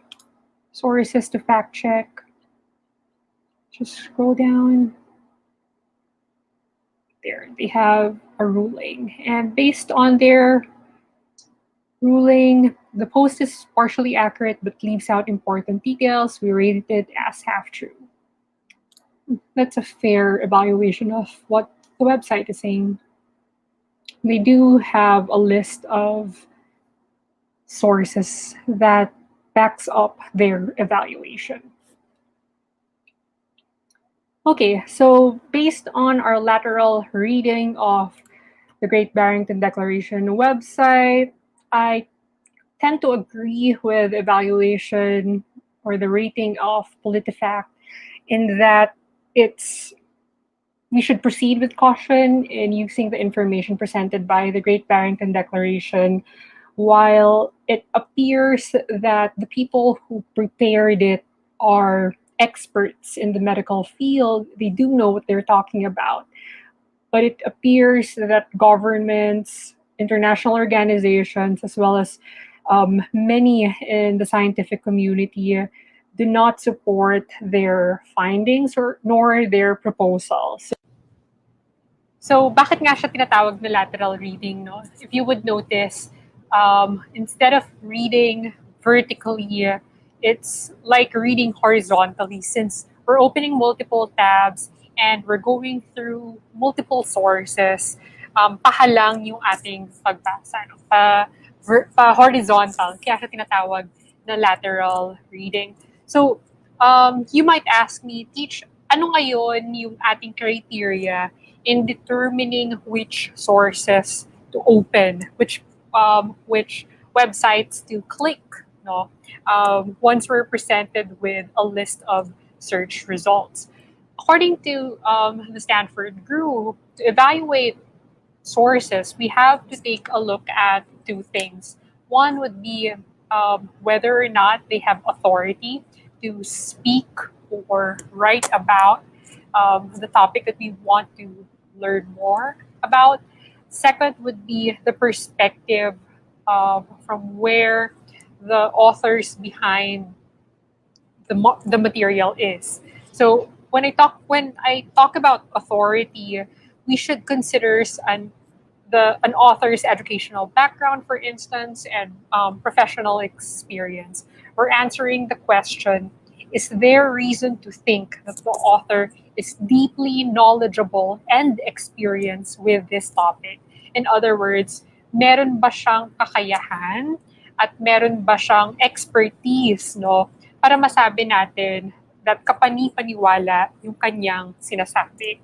sources to fact check. Just scroll down. There, they have a ruling. And based on their ruling, the post is partially accurate but leaves out important details. We rated it as half true. That's a fair evaluation of what the website is saying. They do have a list of sources that backs up their evaluation. Okay, so based on our lateral reading of the Great Barrington Declaration website, I tend to agree with evaluation or the rating of PolitiFact in that we should proceed with caution in using the information presented by the Great Barrington Declaration. While it appears that the people who prepared it are experts in the medical field, they do know what they're talking about. But it appears that governments, international organizations, as well as many in the scientific community do not support their findings nor their proposals. So bakit nga siya tinatawag na lateral reading, no? If you would notice, instead of reading vertically, it's like reading horizontally since we're opening multiple tabs and we're going through multiple sources. Pahalang yung ating pagbasa, no? Pa-horizontal, kaya siya tinatawag na lateral reading. So, you might ask me, Teach, ano ngayon yung ating criteria in determining which sources to open, which websites to click, no? Once we're presented with a list of search results. According to the Stanford Group, to evaluate sources, we have to take a look at two things. One would be whether or not they have authority to speak or write about the topic that we want to learn more about. Second would be the perspective from where the authors behind the material is. So when I talk about authority, we should consider an author's educational background, for instance, and professional experience. We're answering the question, is there reason to think that the author is deeply knowledgeable and experienced with this topic? In other words, meron ba siyang kakayahan at meron ba siyang expertise, no, para masabi natin that kapani-paniwala yung kanyang sinasabi.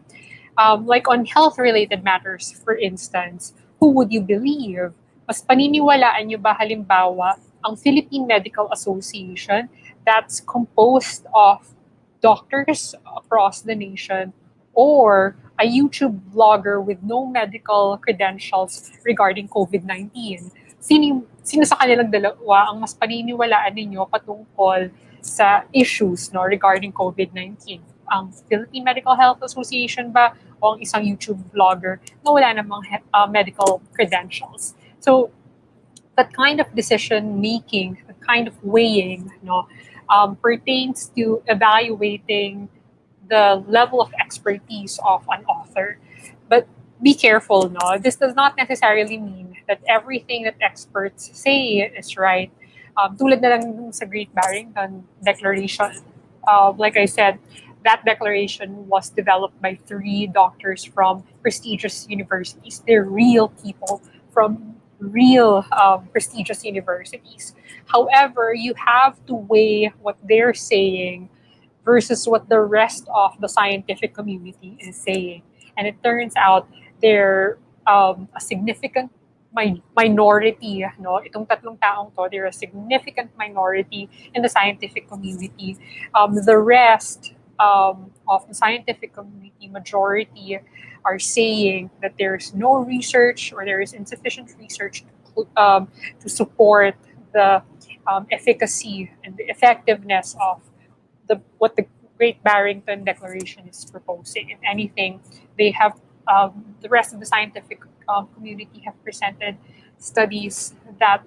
Like on health-related matters, for instance, who would you believe? Mas paniniwalaan niyo ba halimbawa ang Philippine Medical Association that's composed of doctors across the nation, or a YouTube blogger with no medical credentials regarding COVID-19? Sino sa kanilang dalawa ang mas paniniwalaan ninyo patungkol sa issues, no, regarding COVID-19? ang Philippine Medical Health Association ba o ang isang YouTube vlogger na wala namang medical credentials. So that kind of decision making, that kind of weighing, pertains to evaluating the level of expertise of an author. But be careful, no? This does not necessarily mean that everything that experts say is right. Tulad na lang sa Great Barrington Declaration. Like I said, that declaration was developed by 3 doctors from prestigious universities. They're real people from real prestigious universities. However, you have to weigh what they're saying versus what the rest of the scientific community is saying. And it turns out they're a significant minority, no? Itong tatlong taong to, they're a significant minority in the scientific community. The rest of the scientific community, majority, are saying that there's no research or there is insufficient research to support the efficacy and the effectiveness of what the Great Barrington Declaration is proposing. If anything, they have the rest of the scientific community have presented studies that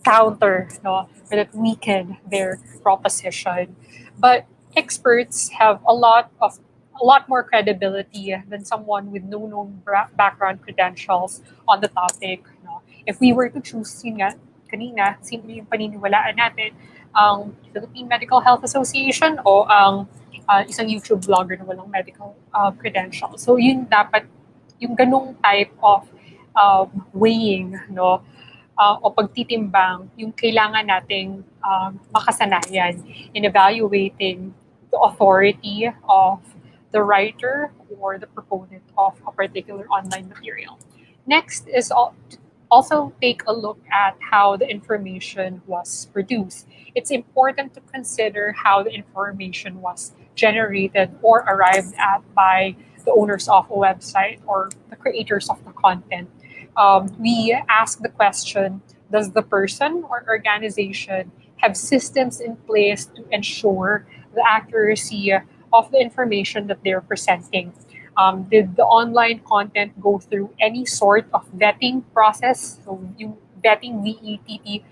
counter, or that weaken their proposition. But experts have a lot more credibility than someone with no known background credentials on the topic. If we were to choose, yun nga, kanina, sino yung paniniwalaan natin, ang Philippine Medical Health Association o ang isang YouTube vlogger na walang medical credentials. So yun dapat, yung ganung type of weighing, o pagtitimbang, yung kailangan nating makasanayan in evaluating the authority of the writer or the proponent of a particular online material. Next is also take a look at how the information was produced. It's important to consider how the information was generated or arrived at by the owners of a website or the creators of the content. We ask the question, does the person or organization have systems in place to ensure the accuracy of the information that they're presenting? Did the online content go through any sort of vetting process? So yung vetting, VETTING,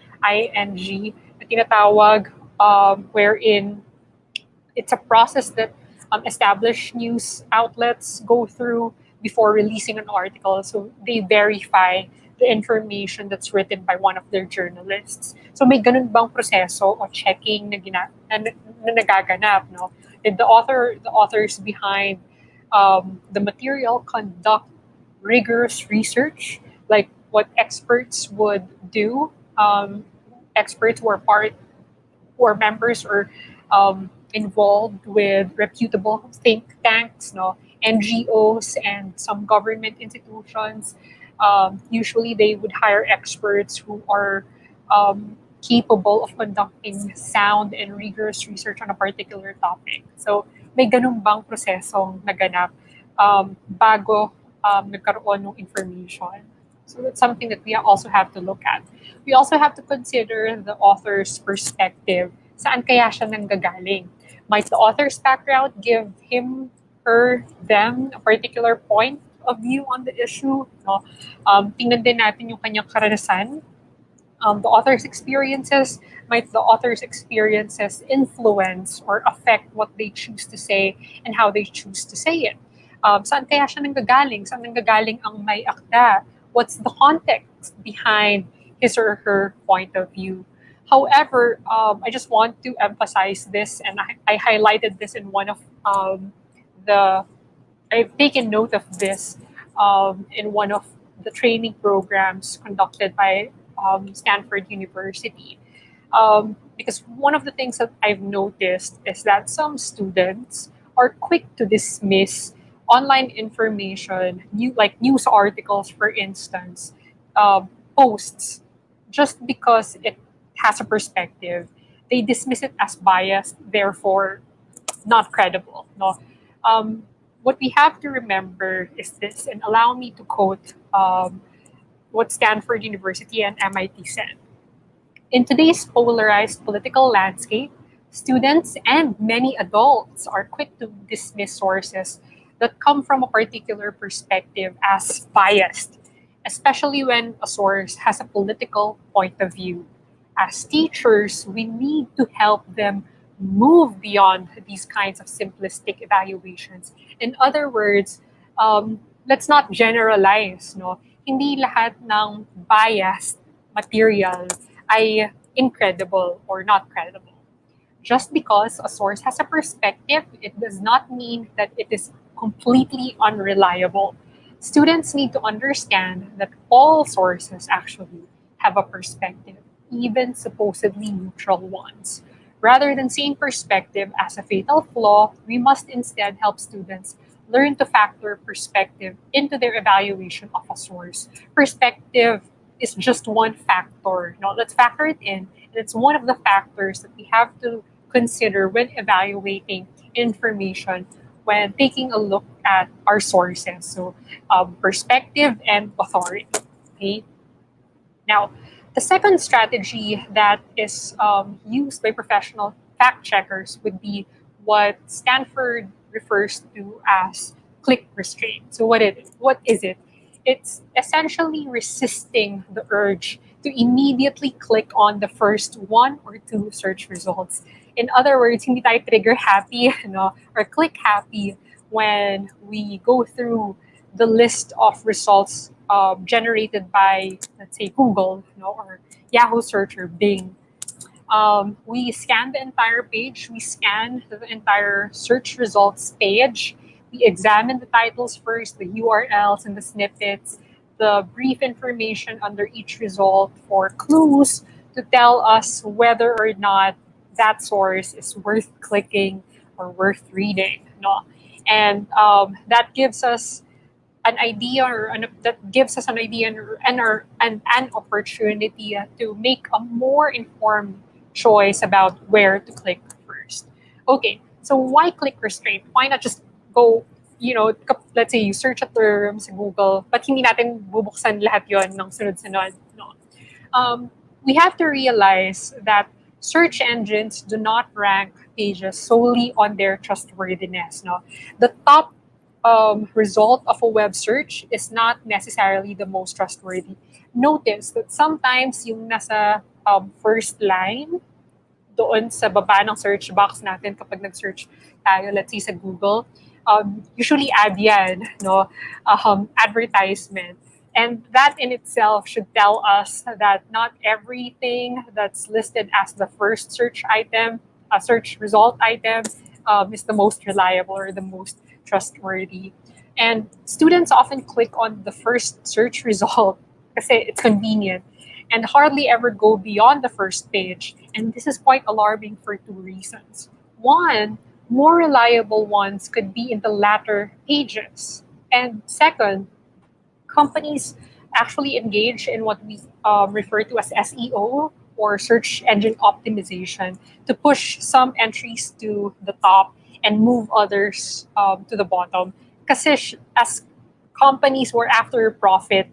na tinatawag, wherein it's a process that established news outlets go through before releasing an article. So they verify the information that's written by one of their journalists. So may ganun bang proseso o checking na nagaganap, no? Did the authors behind the material conduct rigorous research, like what experts would do? Experts who are members or involved with reputable think tanks, NGOs, and some government institutions. Usually, they would hire experts who are capable of conducting sound and rigorous research on a particular topic. So, may ganun bang prosesong naganap bago nagkaroon ng information? So that's something that we also have to look at. We also have to consider the author's perspective. Saan kaya siya nanggagaling? Might the author's background give him, her, them a particular point of view on the issue? Tingnan din natin yung kanyang karanasan. The author's experiences, might the author's experiences influence or affect what they choose to say and how they choose to say it? Saan kaya siya nanggagaling? Saan nanggagaling ang may akda? What's the context behind his or her point of view? However, I just want to emphasize this, and I highlighted this in one of I've taken note of this in one of the training programs conducted by Stanford University. Because one of the things that I've noticed is that some students are quick to dismiss online information, like news articles, for instance, posts, just because it has a perspective. They dismiss it as biased, therefore not credible. What we have to remember is this, and allow me to quote what Stanford University and MIT said. In today's polarized political landscape, Students and many adults are quick to dismiss sources that come from a particular perspective as biased, especially when a source has a political point of view. As teachers, we need to help them move beyond these kinds of simplistic evaluations. In other words, let's not generalize, no? Hindi lahat ng biased material ay incredible or not credible. Just because a source has a perspective, it does not mean that it is completely unreliable. Students need to understand that all sources actually have a perspective, even supposedly neutral ones. Rather than seeing perspective as a fatal flaw, we must instead help students learn to factor perspective into their evaluation of a source. Perspective is just one factor. Now, let's factor it in. And it's one of the factors that we have to consider when evaluating information, when taking a look at our sources. So, perspective and authority. Okay. Now, the second strategy that is used by professional fact checkers would be what Stanford refers to as click restraint. So, what is it? It's essentially resisting the urge to immediately click on the first one or two search results. In other words, hindi tayo trigger happy, no, or click happy when we go through the list of results generated by, let's say, Google, or Yahoo search or Bing. We scan the entire page. We scan the entire search results page. We examine the titles first, the URLs and the snippets, the brief information under each result for clues to tell us whether or not that source is worth clicking or worth reading. No? And that gives us an idea that gives us an idea and an opportunity to make a more informed choice about where to click first. Okay, so why click restraint? Why not just go, let's say you search a term sa Google, but hindi natin bubuksan lahat yon ng sunod-sunod. No. We have to realize that search engines do not rank pages solely on their trustworthiness. No, the top result of a web search is not necessarily the most trustworthy. Notice that sometimes yung nasa first line doon sa baba ng search box natin kapag nag-search tayo, let's say sa Google, usually ad yan, no? Advertisement. And that in itself should tell us that not everything that's listed as the first search item, a search result item, is the most reliable or the most trustworthy. And students often click on the first search result kasi it's convenient and hardly ever go beyond the first page. And this is quite alarming for two reasons. One, more reliable ones could be in the latter pages. And second, companies actually engage in what we refer to as SEO or search engine optimization to push some entries to the top and move others to the bottom. Kasi as companies were after profit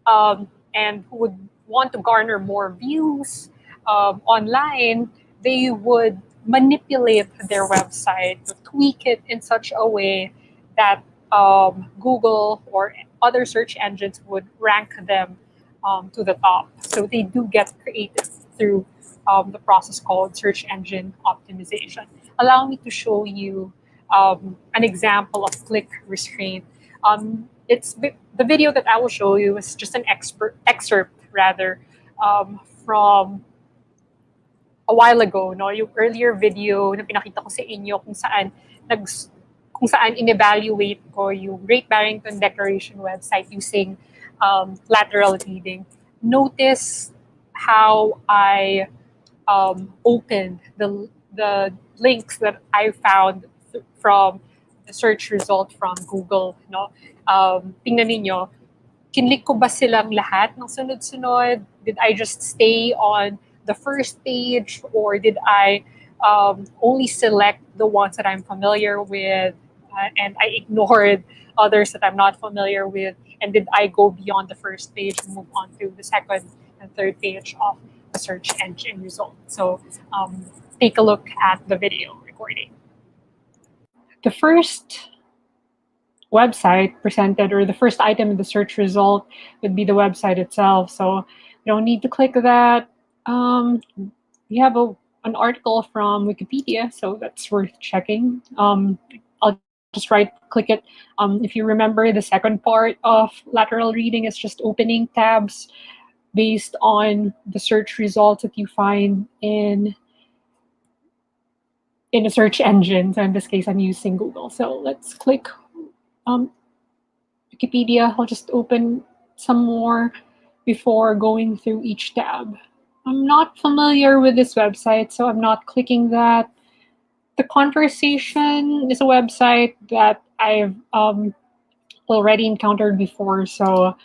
and who would want to garner more views online, they would manipulate their website, to tweak it in such a way that Google or other search engines would rank them to the top. So they do get creative through the process called search engine optimization. Allow me to show you an example of click restraint. The video that I will show you is just an excerpt rather from a while ago, no, yung earlier video na pinakita ko sa inyo kung saan in-evaluate ko yung Great Barrington Declaration website using lateral reading. Notice how I opened the links that I found from the search result from Google. No, tingnan niyo, kinlik ko ba silang lahat ng sunod-sunod? Did I just stay on the first page, or did I only select the ones that I'm familiar with and I ignored others that I'm not familiar with? And did I go beyond the first page and move on to the second and third page of the search engine result? So take a look at the video recording. The first website presented, or the first item in the search result, would be the website itself. So you don't need to click that. We have an article from Wikipedia, so that's worth checking. I'll just click it. If you remember, the second part of lateral reading is just opening tabs based on the search results that you find in a search engine. So in this case, I'm using Google. So let's click Wikipedia. I'll just open some more before going through each tab. I'm not familiar with this website, so I'm not clicking that. The Conversation is a website that I've already encountered before, so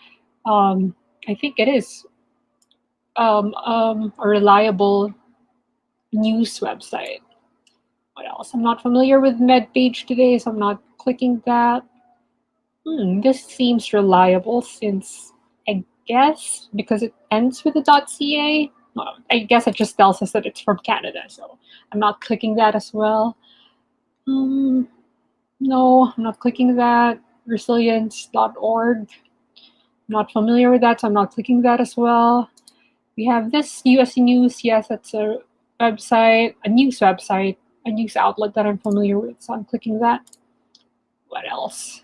I think it is a reliable news website. What else? I'm not familiar with MedPage today, so I'm not clicking that. This seems reliable since, I guess, because it ends with a .ca. Well, I guess it just tells us that it's from Canada, so I'm not clicking that as well. No, I'm not clicking that. Resilience.org. Not familiar with that, so I'm not clicking that as well. We have this US News. Yes, it's a website, a news website, a news outlet that I'm familiar with, so I'm clicking that. What else?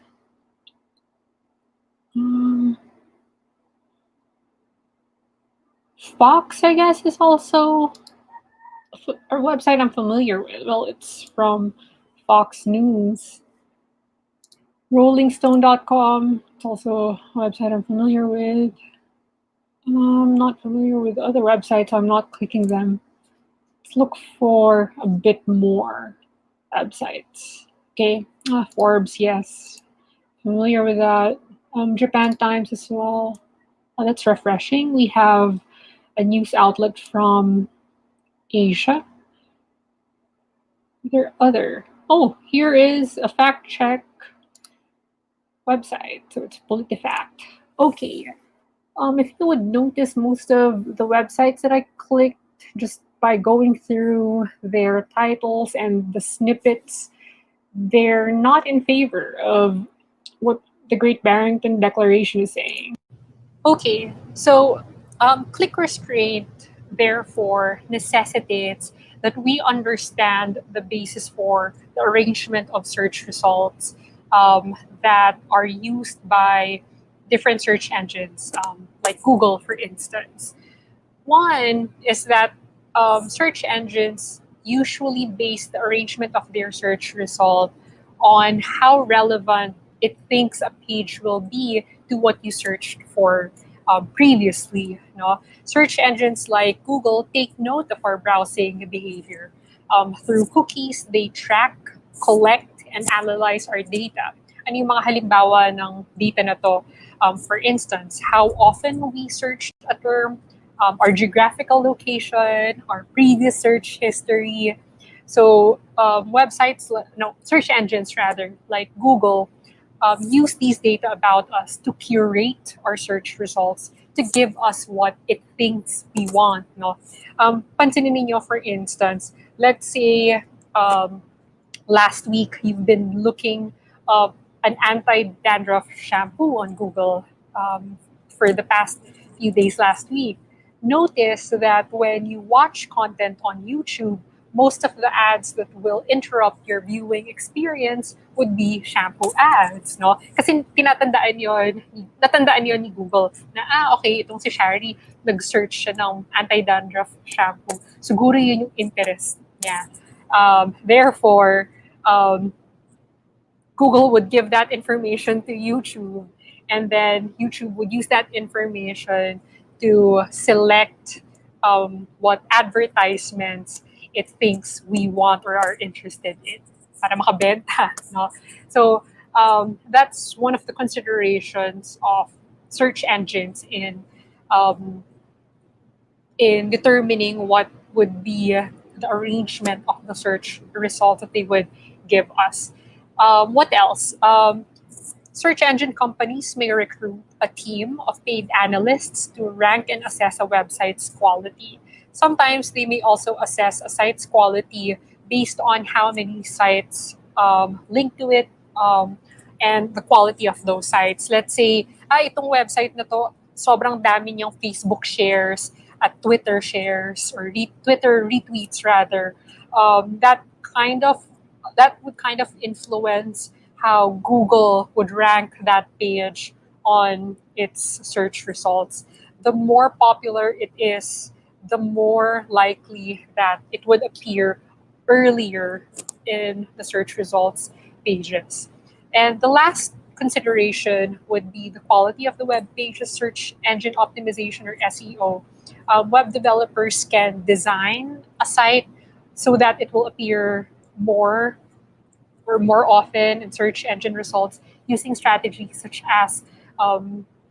Fox, I guess, is also a website I'm familiar with. Well, it's from Fox News. RollingStone.com, it's also a website I'm familiar with. I'm not familiar with other websites, I'm not clicking them. Let's look for a bit more websites. Okay, Forbes, yes. Familiar with that. Japan Times as well. That's refreshing. We have a news outlet from Asia. There are other. Oh, here is a fact check website. So it's PolitiFact. Okay. If you would notice, most of the websites that I clicked, just by going through their titles and the snippets, they're not in favor of what the Great Barrington Declaration is saying. Okay, so click restraint therefore necessitates that we understand the basis for the arrangement of search results that are used by different search engines, like Google, for instance. One is that search engines usually base the arrangement of their search result on how relevant it thinks a page will be to what you searched for previously. Search engines like Google take note of our browsing behavior. Through cookies, they track, collect, and analyze our data. Ano yung mga halimbawa ng data na to? For instance, how often we searched a term, our geographical location, our previous search history. So search engines rather, like Google, use these data about us to curate our search results to give us what it thinks we want. Pansinin ninyo, for instance, let's say last week you've been looking up an anti-dandruff shampoo on Google for the past few days last week. Notice that when you watch content on YouTube, most of the ads that will interrupt your viewing experience would be shampoo ads, no? Kasi natandaan yon ni Google na, okay, itong si Shari, nag-search siya ng anti-dandruff shampoo. Siguro yun yung interest niya. Therefore, Google would give that information to YouTube, and then YouTube would use that information to select what advertisements it thinks we want or are interested in para makabenta. No? So that's one of the considerations of search engines in determining what would be the arrangement of the search results that they would give us. What else? Search engine companies may recruit a team of paid analysts to rank and assess a website's quality. sometimes they may also assess a site's quality based on how many sites link to it, and the quality of those sites. Let's say, itong website na to, sobrang dami niyang Facebook shares at Twitter shares or Twitter retweets rather. That would kind of influence how Google would rank that page on its search results. The more popular it is, the more likely that it would appear earlier in the search results pages. And the last consideration would be the quality of the web page's search engine optimization or SEO. Web developers can design a site so that it will appear more often in search engine results using strategies such as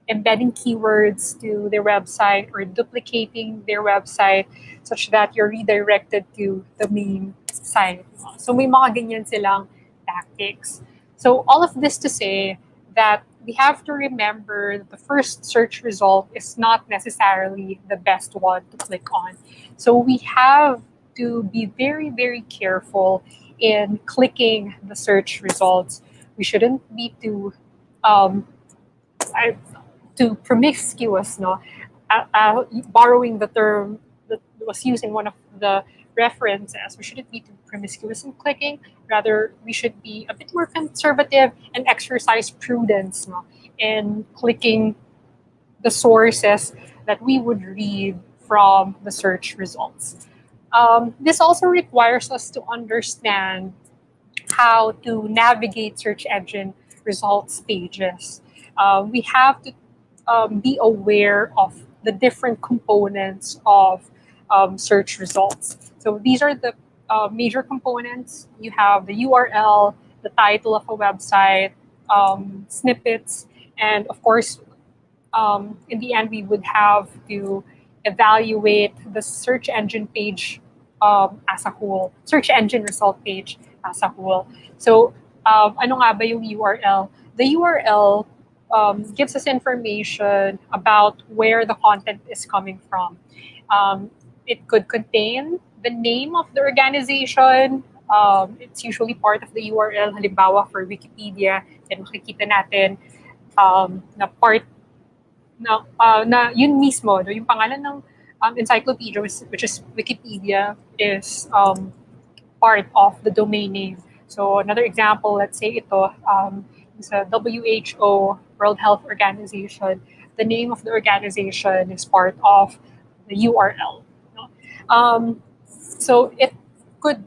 embedding keywords to their website or duplicating their website such that you're redirected to the main site. So may mga ganyan silang tactics. So all of this to say that we have to remember that the first search result is not necessarily the best one to click on. So we have to be very, very careful in clicking the search results. We shouldn't be too promiscuous, no? Borrowing the term that was used in one of the references, we shouldn't be too promiscuous in clicking. Rather, we should be a bit more conservative and exercise prudence, no, in clicking the sources that we would read from the search results. This also requires us to understand how to navigate search engine results pages. We have to be aware of the different components of search results. So these are the major components. You have the URL, the title of a website, snippets, and of course, in the end, we would have to evaluate the search engine page as a whole, search engine result page as a whole. So, ano nga ba yung URL? The URL gives us information about where the content is coming from. It could contain the name of the organization. It's usually part of the URL. Halimbawa, for Wikipedia, then makikita natin na part na yun mismo, no, yung pangalan ng encyclopedia, which is Wikipedia, is part of the domain name. So another example, let's say ito, is a WHO, World Health Organization. The name of the organization is part of the URL. No? So it could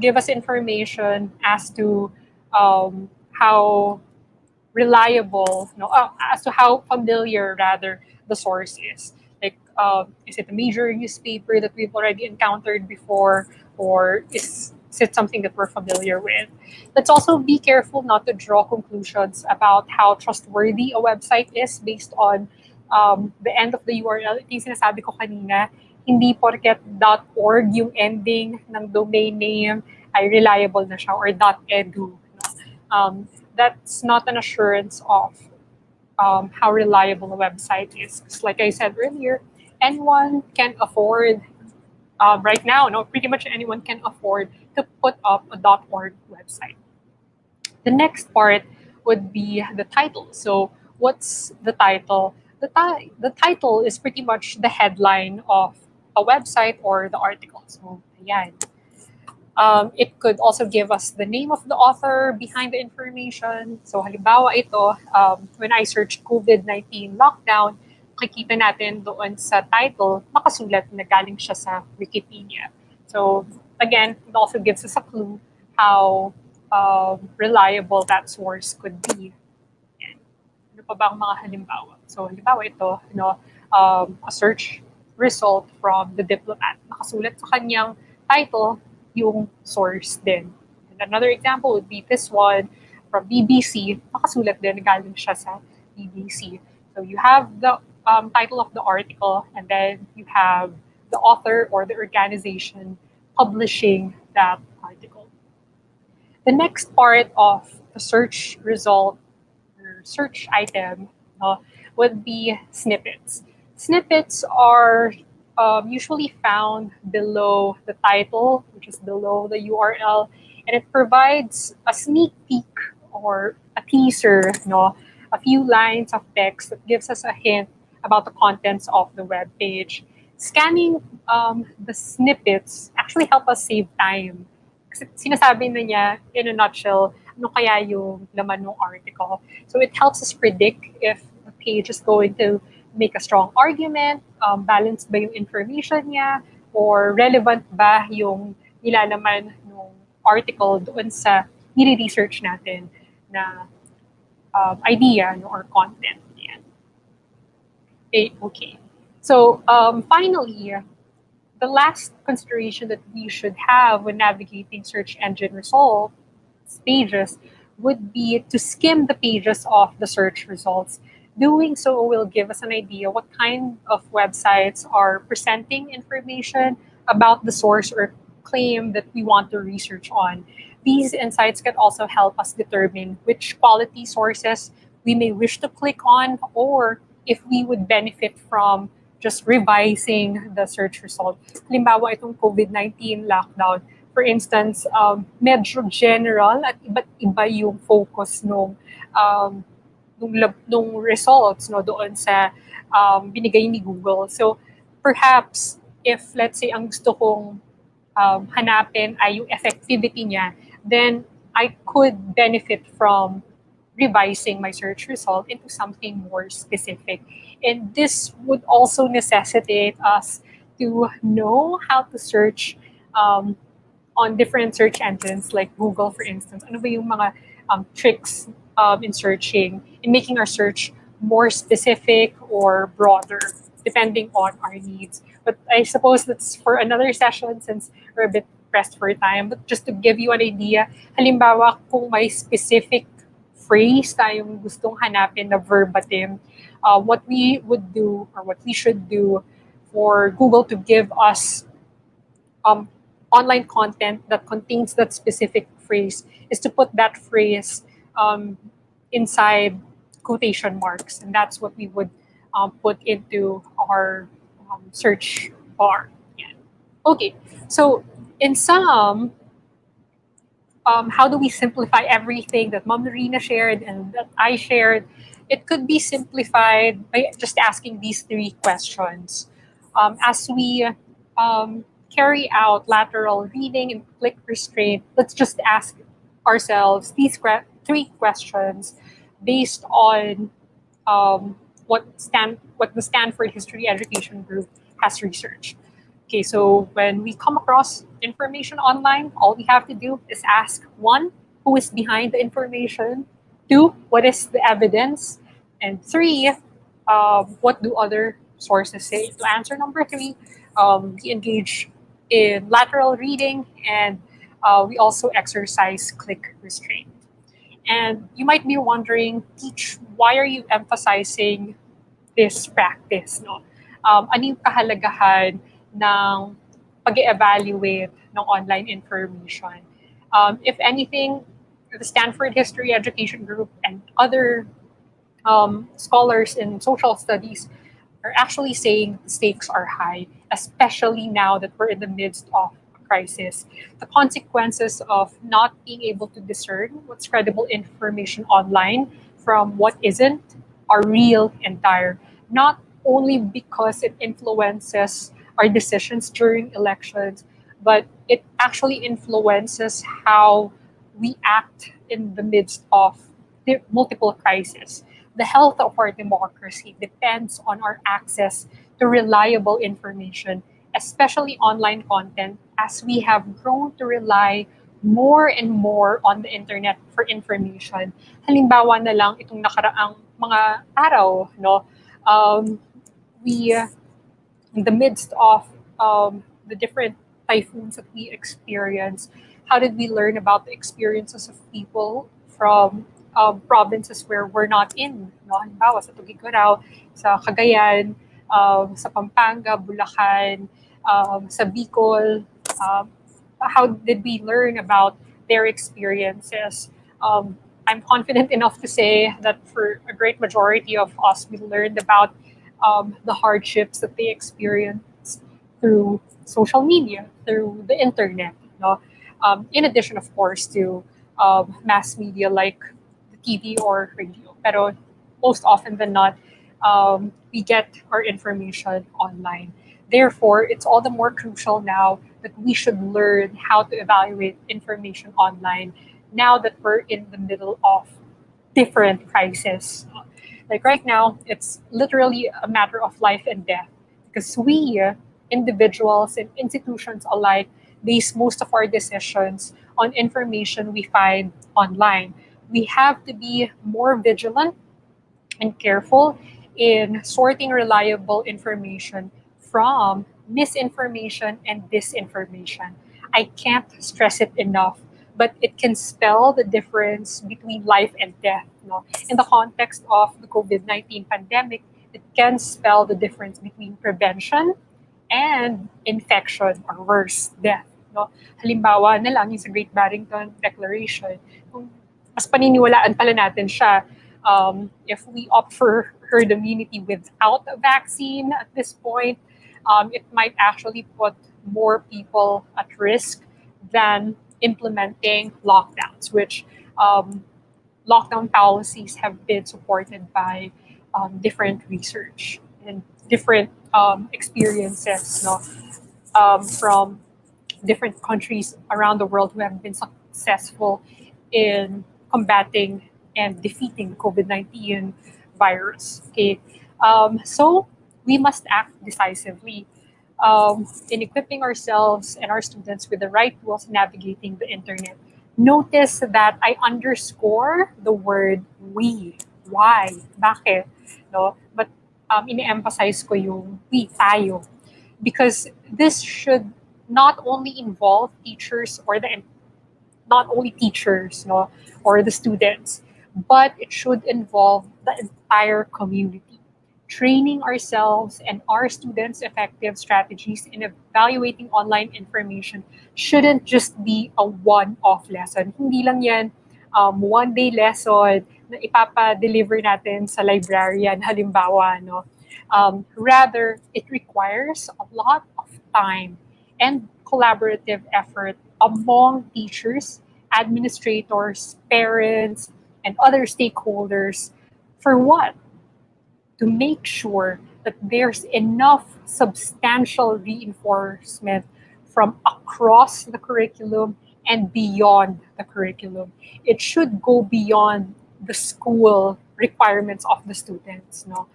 give us information as to how reliable, as to how familiar rather the source is. Like, is it a major newspaper that we've already encountered before, or is it something that we're familiar with? Let's also be careful not to draw conclusions about how trustworthy a website is based on the end of the URL. Ito yung sinasabi ko kanina, hindi porket .org yung ending ng domain name ay reliable na siya, or .edu. No? That's not an assurance of how reliable a website is. Because like I said earlier, anyone can afford, right now, pretty much anyone can afford to put up a .org website. The next part would be the title. So what's the title? The title is pretty much the headline of a website or the article. So ayan. It could also give us the name of the author behind the information. So halimbawa ito, when I search COVID-19 lockdown, makikita natin doon sa title, makasulat na galing siya sa Wikipedia. So again, it also gives us a clue how reliable that source could be. Yan. Ano pa ba ang mga halimbawa? So halimbawa ito, a search result from The Diplomat. Nakasulat sa kanyang title yung source din. And another example would be this one from BBC. Nakasulat din, galing siya sa BBC. So you have the title of the article, and then you have the author or the organization publishing that article. The next part of the search result or search item would be snippets. Snippets are usually found below the title, which is below the URL, and it provides a sneak peek or a teaser, no, a few lines of text that gives us a hint about the contents of the web page. Scanning the snippets actually help us save time. Kasi sinasabi na niya, in a nutshell, ano kaya yung laman ng article. So it helps us predict if the page is going to make a strong argument, balanced ba yung information niya, or relevant ba yung nilalaman ng article doon sa nire-research natin na idea no, or content. Yan. Okay. So finally, the last consideration that we should have when navigating search engine results pages would be to skim the pages of the search results. Doing so will give us an idea what kind of websites are presenting information about the source or claim that we want to research on. These insights can also help us determine which quality sources we may wish to click on, or if we would benefit from just revising the search result. Halimbawa, itong COVID-19 lockdown, for instance, medyo general at iba't iba yung focus nung results no, doon sa binigay ni Google. So perhaps if let's say ang gusto kong hanapin ay yung effectivity niya, then I could benefit from revising my search result into something more specific. And this would also necessitate us to know how to search on different search engines like Google, for instance. Ano ba yung mga tricks in searching, in making our search more specific or broader, depending on our needs. But I suppose that's for another session since we're a bit pressed for time. But just to give you an idea, halimbawa kung may specific phrase tayong gustong hanapin na verbatim, what we would do or what we should do for Google to give us online content that contains that specific phrase is to put that phrase inside quotation marks, and that's what we would put into our search bar. Yeah. Okay, so in sum, how do we simplify everything that Mom Lorina shared and that I shared? It could be simplified by just asking these three questions. As we carry out lateral reading and click restraint, let's just ask ourselves these three questions based on what the Stanford History Education Group has researched. Okay, so when we come across information online, all we have to do is ask, one, who is behind the information? Two, what is the evidence? And three, what do other sources say? To answer number three, we engage in lateral reading, and we also exercise click restraint. And you might be wondering, Teach, why are you emphasizing this practice? No? Ano yung kahalagahan ng pag-evaluate ng online information? If anything, the Stanford History Education Group and other scholars in social studies are actually saying the stakes are high, especially now that we're in the midst of a crisis. The consequences of not being able to discern what's credible information online from what isn't are real and dire, not only because it influences our decisions during elections, but it actually influences how we act in the midst of the multiple crises. The health of our democracy depends on our access to reliable information, especially online content, as we have grown to rely more and more on the internet for information. Halimbawa na lang itong nakaraang mga araw, no? We, in the midst of the different typhoons that we experience, how did we learn about the experiences of people from provinces where we're not in? No? Halimbawa sa Tugigaraw, sa Cagayan, sa Pampanga, Bulacan, sa Bicol. How did we learn about their experiences? I'm confident enough to say that for a great majority of us, we learned about the hardships that they experienced through social media, through the internet. No? In addition, of course, to mass media like the TV or radio. Pero most often than not, we get our information online. Therefore, it's all the more crucial now that we should learn how to evaluate information online now that we're in the middle of different crises. Like right now, it's literally a matter of life and death because we, individuals and institutions alike, base most of our decisions on information we find online. We have to be more vigilant and careful in sorting reliable information from misinformation and disinformation. I can't stress it enough, but it can spell the difference between life and death. No? In the context of the COVID-19 pandemic, it can spell the difference between prevention and infection or worse, death. No? Halimbawa na lang yung sa Great Barrington Declaration, kung mas paniniwalaan pala natin siya if we opt for herd immunity without a vaccine at this point, it might actually put more people at risk than implementing lockdowns, which lockdown policies have been supported by different research and different experiences, no, from different countries around the world who have been successful in combating and defeating COVID-19 virus. Okay, so we must act decisively in equipping ourselves and our students with the right tools navigating the internet. Notice that I underscore the word we. Why? Bakit? No? But ini-emphasize ko yung we, tayo. Because this should not only involve teachers or not only teachers, no, or the students, but it should involve the entire community. Training ourselves and our students' effective strategies in evaluating online information shouldn't just be a one-off lesson. Hindi lang yan one-day lesson na ipapa-deliver natin sa librarian, halimbawa. No? Rather, it requires a lot of time and collaborative effort among teachers, administrators, parents, and other stakeholders. For what? To make sure that there's enough substantial reinforcement from across the curriculum and beyond the curriculum. It should go beyond the school requirements of the students. No?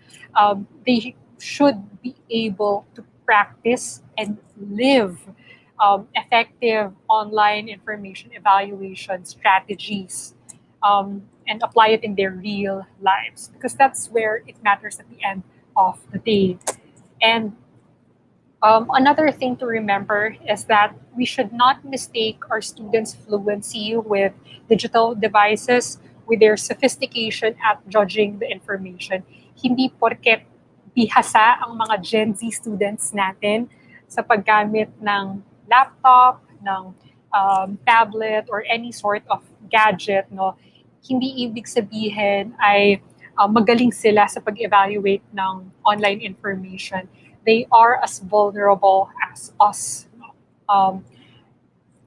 They should be able to practice and live effective online information evaluation strategies and apply it in their real lives, because that's where it matters at the end of the day. And another thing to remember is that we should not mistake our students' fluency with digital devices with their sophistication at judging the information. Hindi porket bihasa ang mga Gen Z students natin sa paggamit ng laptop, ng tablet, or any sort of gadget, no, hindi ibig sabihin ay magaling sila sa pag-evaluate ng online information. They are as vulnerable as us,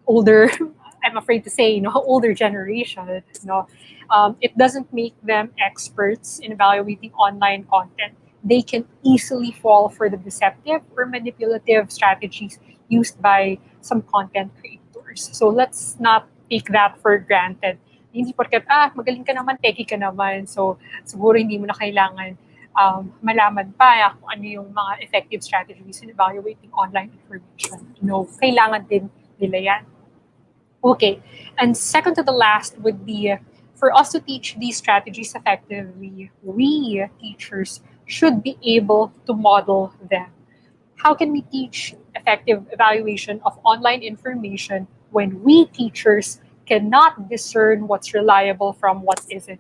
older, I'm afraid to say, older generation. It doesn't make them experts in evaluating online content. They can easily fall for the deceptive or manipulative strategies used by some content creators. So let's not take that for granted. Hindi porket, magaling ka naman, techie ka naman, so siguro hindi mo na kailangan malaman pa kung ano yung mga effective strategies in evaluating online information. Kailangan din nila yan. Okay, and second to the last would be, for us to teach these strategies effectively, we teachers should be able to model them. How can we teach effective evaluation of online information when we teachers cannot discern what's reliable from what isn't?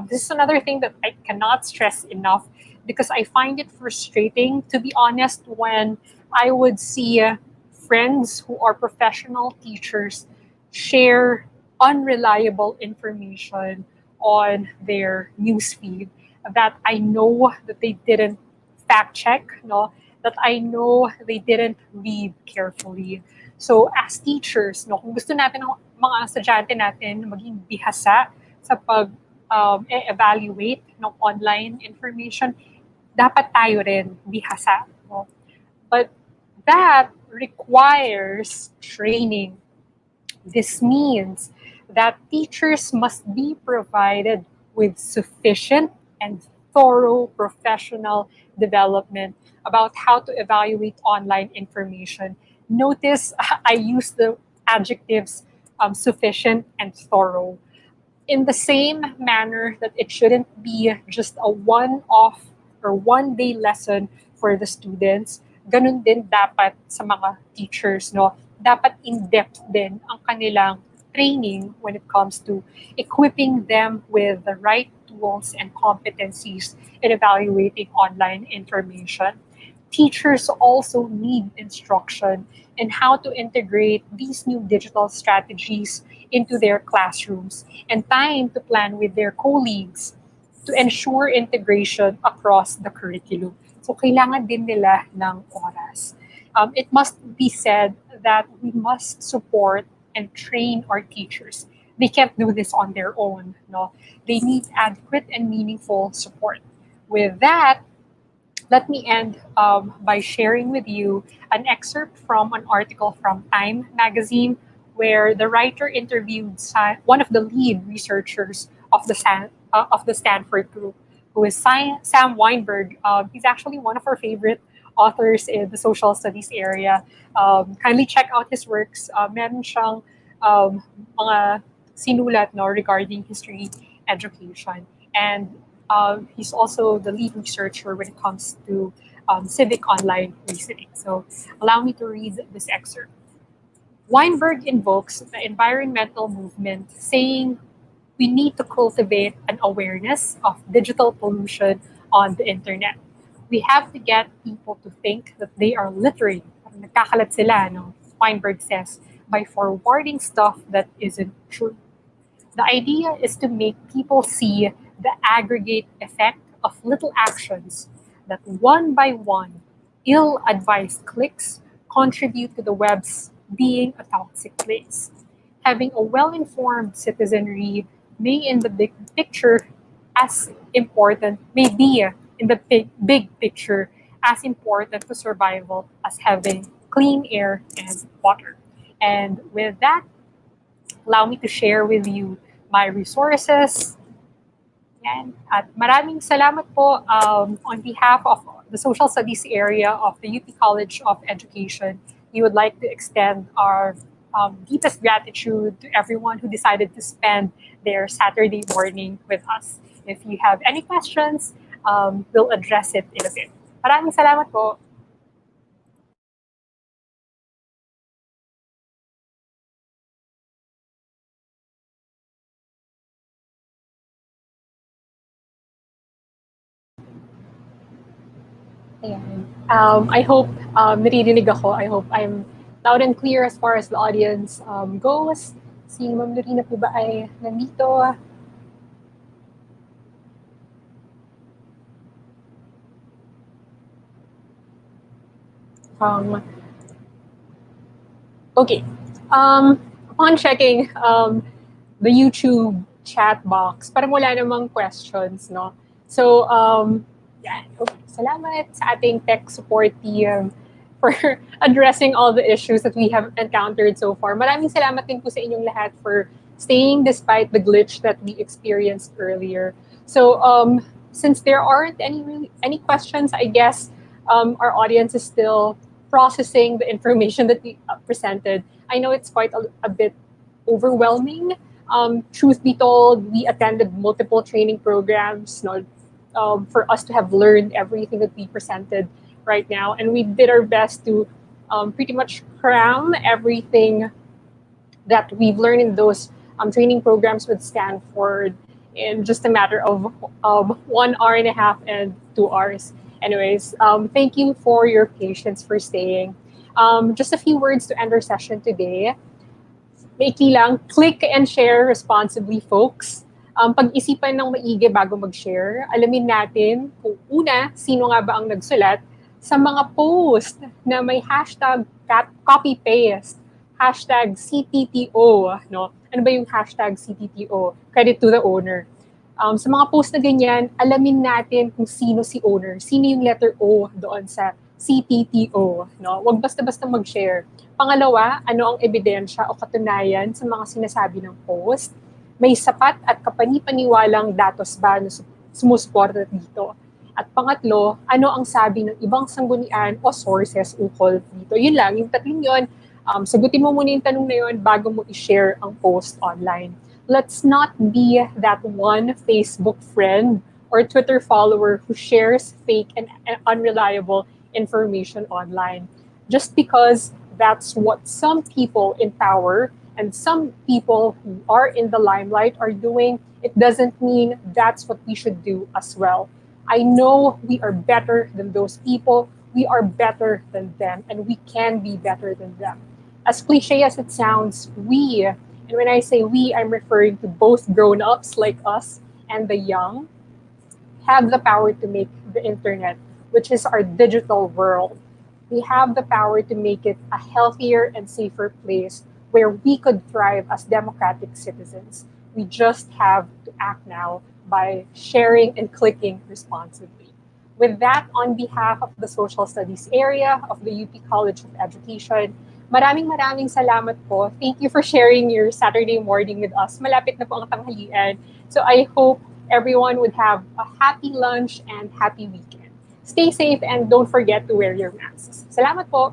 This is another thing that I cannot stress enough, because I find it frustrating, to be honest, when I would see friends who are professional teachers share unreliable information on their newsfeed that I know that they didn't fact check, that I know they didn't read carefully. So as teachers, no, kung gusto natin ng mga estudyante natin maging bihasa sa evaluate ng online information, dapat tayo rin bihasa. No? But that requires training. This means that teachers must be provided with sufficient and thorough professional development about how to evaluate online information. Notice I use the adjectives sufficient and thorough. In the same manner that it shouldn't be just a one-off or one-day lesson for the students, ganun din dapat sa mga teachers, no? Dapat in-depth din ang kanilang training when it comes to equipping them with the right tools and competencies in evaluating online information. Teachers also need instruction in how to integrate these new digital strategies into their classrooms and time to plan with their colleagues to ensure integration across the curriculum. So kailangan din nila ng oras. It must be said that we must support and train our teachers. They can't do this on their own. No? They need adequate and meaningful support. With that, let me end by sharing with you an excerpt from an article from Time magazine where the writer interviewed one of the lead researchers of the Stanford group, who is Sam Weinberg. He's actually one of our favorite authors in the social studies area. Kindly check out his works. Meron siyang mga sinulat no, regarding history education. And he's also the lead researcher when it comes to civic online reasoning. So allow me to read this excerpt. Weinberg invokes the environmental movement, saying we need to cultivate an awareness of digital pollution on the internet. We have to get people to think that they are littering. Nagkakalat sila, no? Weinberg says, by forwarding stuff that isn't true. The idea is to make people see the aggregate effect of little actions that one by one, ill-advised clicks contribute to the web's being a toxic place. Having a well-informed citizenry may in the big picture as important, may be in the big picture as important to survival as having clean air and water. And with that, allow me to share with you my resources. Yan. At maraming salamat po on behalf of the social studies area of the UP College of Education. We would like to extend our deepest gratitude to everyone who decided to spend their Saturday morning with us. If you have any questions, we'll address it in a bit. Maraming salamat po. Ayan. I hope naririnig ako. I hope I'm loud and clear as far as the audience goes. Si Ma'am Lorina po ba ay nandito? Okay. Upon checking the YouTube chat box, parang wala namang questions, no? So, yan. Okay. Salamat sa ating tech support team for addressing all the issues that we have encountered so far. Maraming salamat din po sa inyong lahat for staying despite the glitch that we experienced earlier. So, since there aren't any questions, I guess our audience is still processing the information that we presented. I know it's quite a bit overwhelming. Truth be told, we attended multiple training programs, no, for us to have learned everything that we presented right now. And we did our best to pretty much cram everything that we've learned in those training programs with Stanford in just a matter of 1 hour and a half and 2 hours. Anyways, thank you for your patience for staying. Just a few words to end our session today. Maiki lang, click and share responsibly, folks. Pag-isipan ng maigi bago mag-share. Alamin natin kung una, sino nga ba ang nagsulat. sa mga post na may hashtag copy-paste, hashtag CTTO, no? Ano ba yung hashtag CTTO? Credit to the owner. Sa mga post na ganyan, alamin natin kung sino si owner, sino yung letter O doon sa CTTO, no? Huwag basta-basta mag-share. Pangalawa, ano ang ebidensya o katunayan sa mga sinasabi ng post? May sapat at kapani-paniwalang datos ba na sumusuporta dito? At pangatlo, ano ang sabi ng ibang sanggunian o sources ukol dito? Yun lang, yung tatlong yun, sagutin mo muna yung tanong na yun bago mo i-share ang post online. Let's not be that one Facebook friend or Twitter follower who shares fake and unreliable information online. Just because that's what some people in power and some people who are in the limelight are doing, it doesn't mean that's what we should do as well. I know we are better than those people. We are better than them, and we can be better than them. As cliche as it sounds, we, and when I say we, I'm referring to both grown-ups like us and the young, have the power to make the internet, which is our digital world. We have the power to make it a healthier and safer place where we could thrive as democratic citizens. We just have to act now by sharing and clicking responsibly. With that, on behalf of the Social Studies area of the UP College of Education, maraming salamat po. Thank you for sharing your Saturday morning with us. Malapit na po ang tanghalian. So I hope everyone would have a happy lunch and happy weekend. Stay safe and don't forget to wear your masks. Salamat po!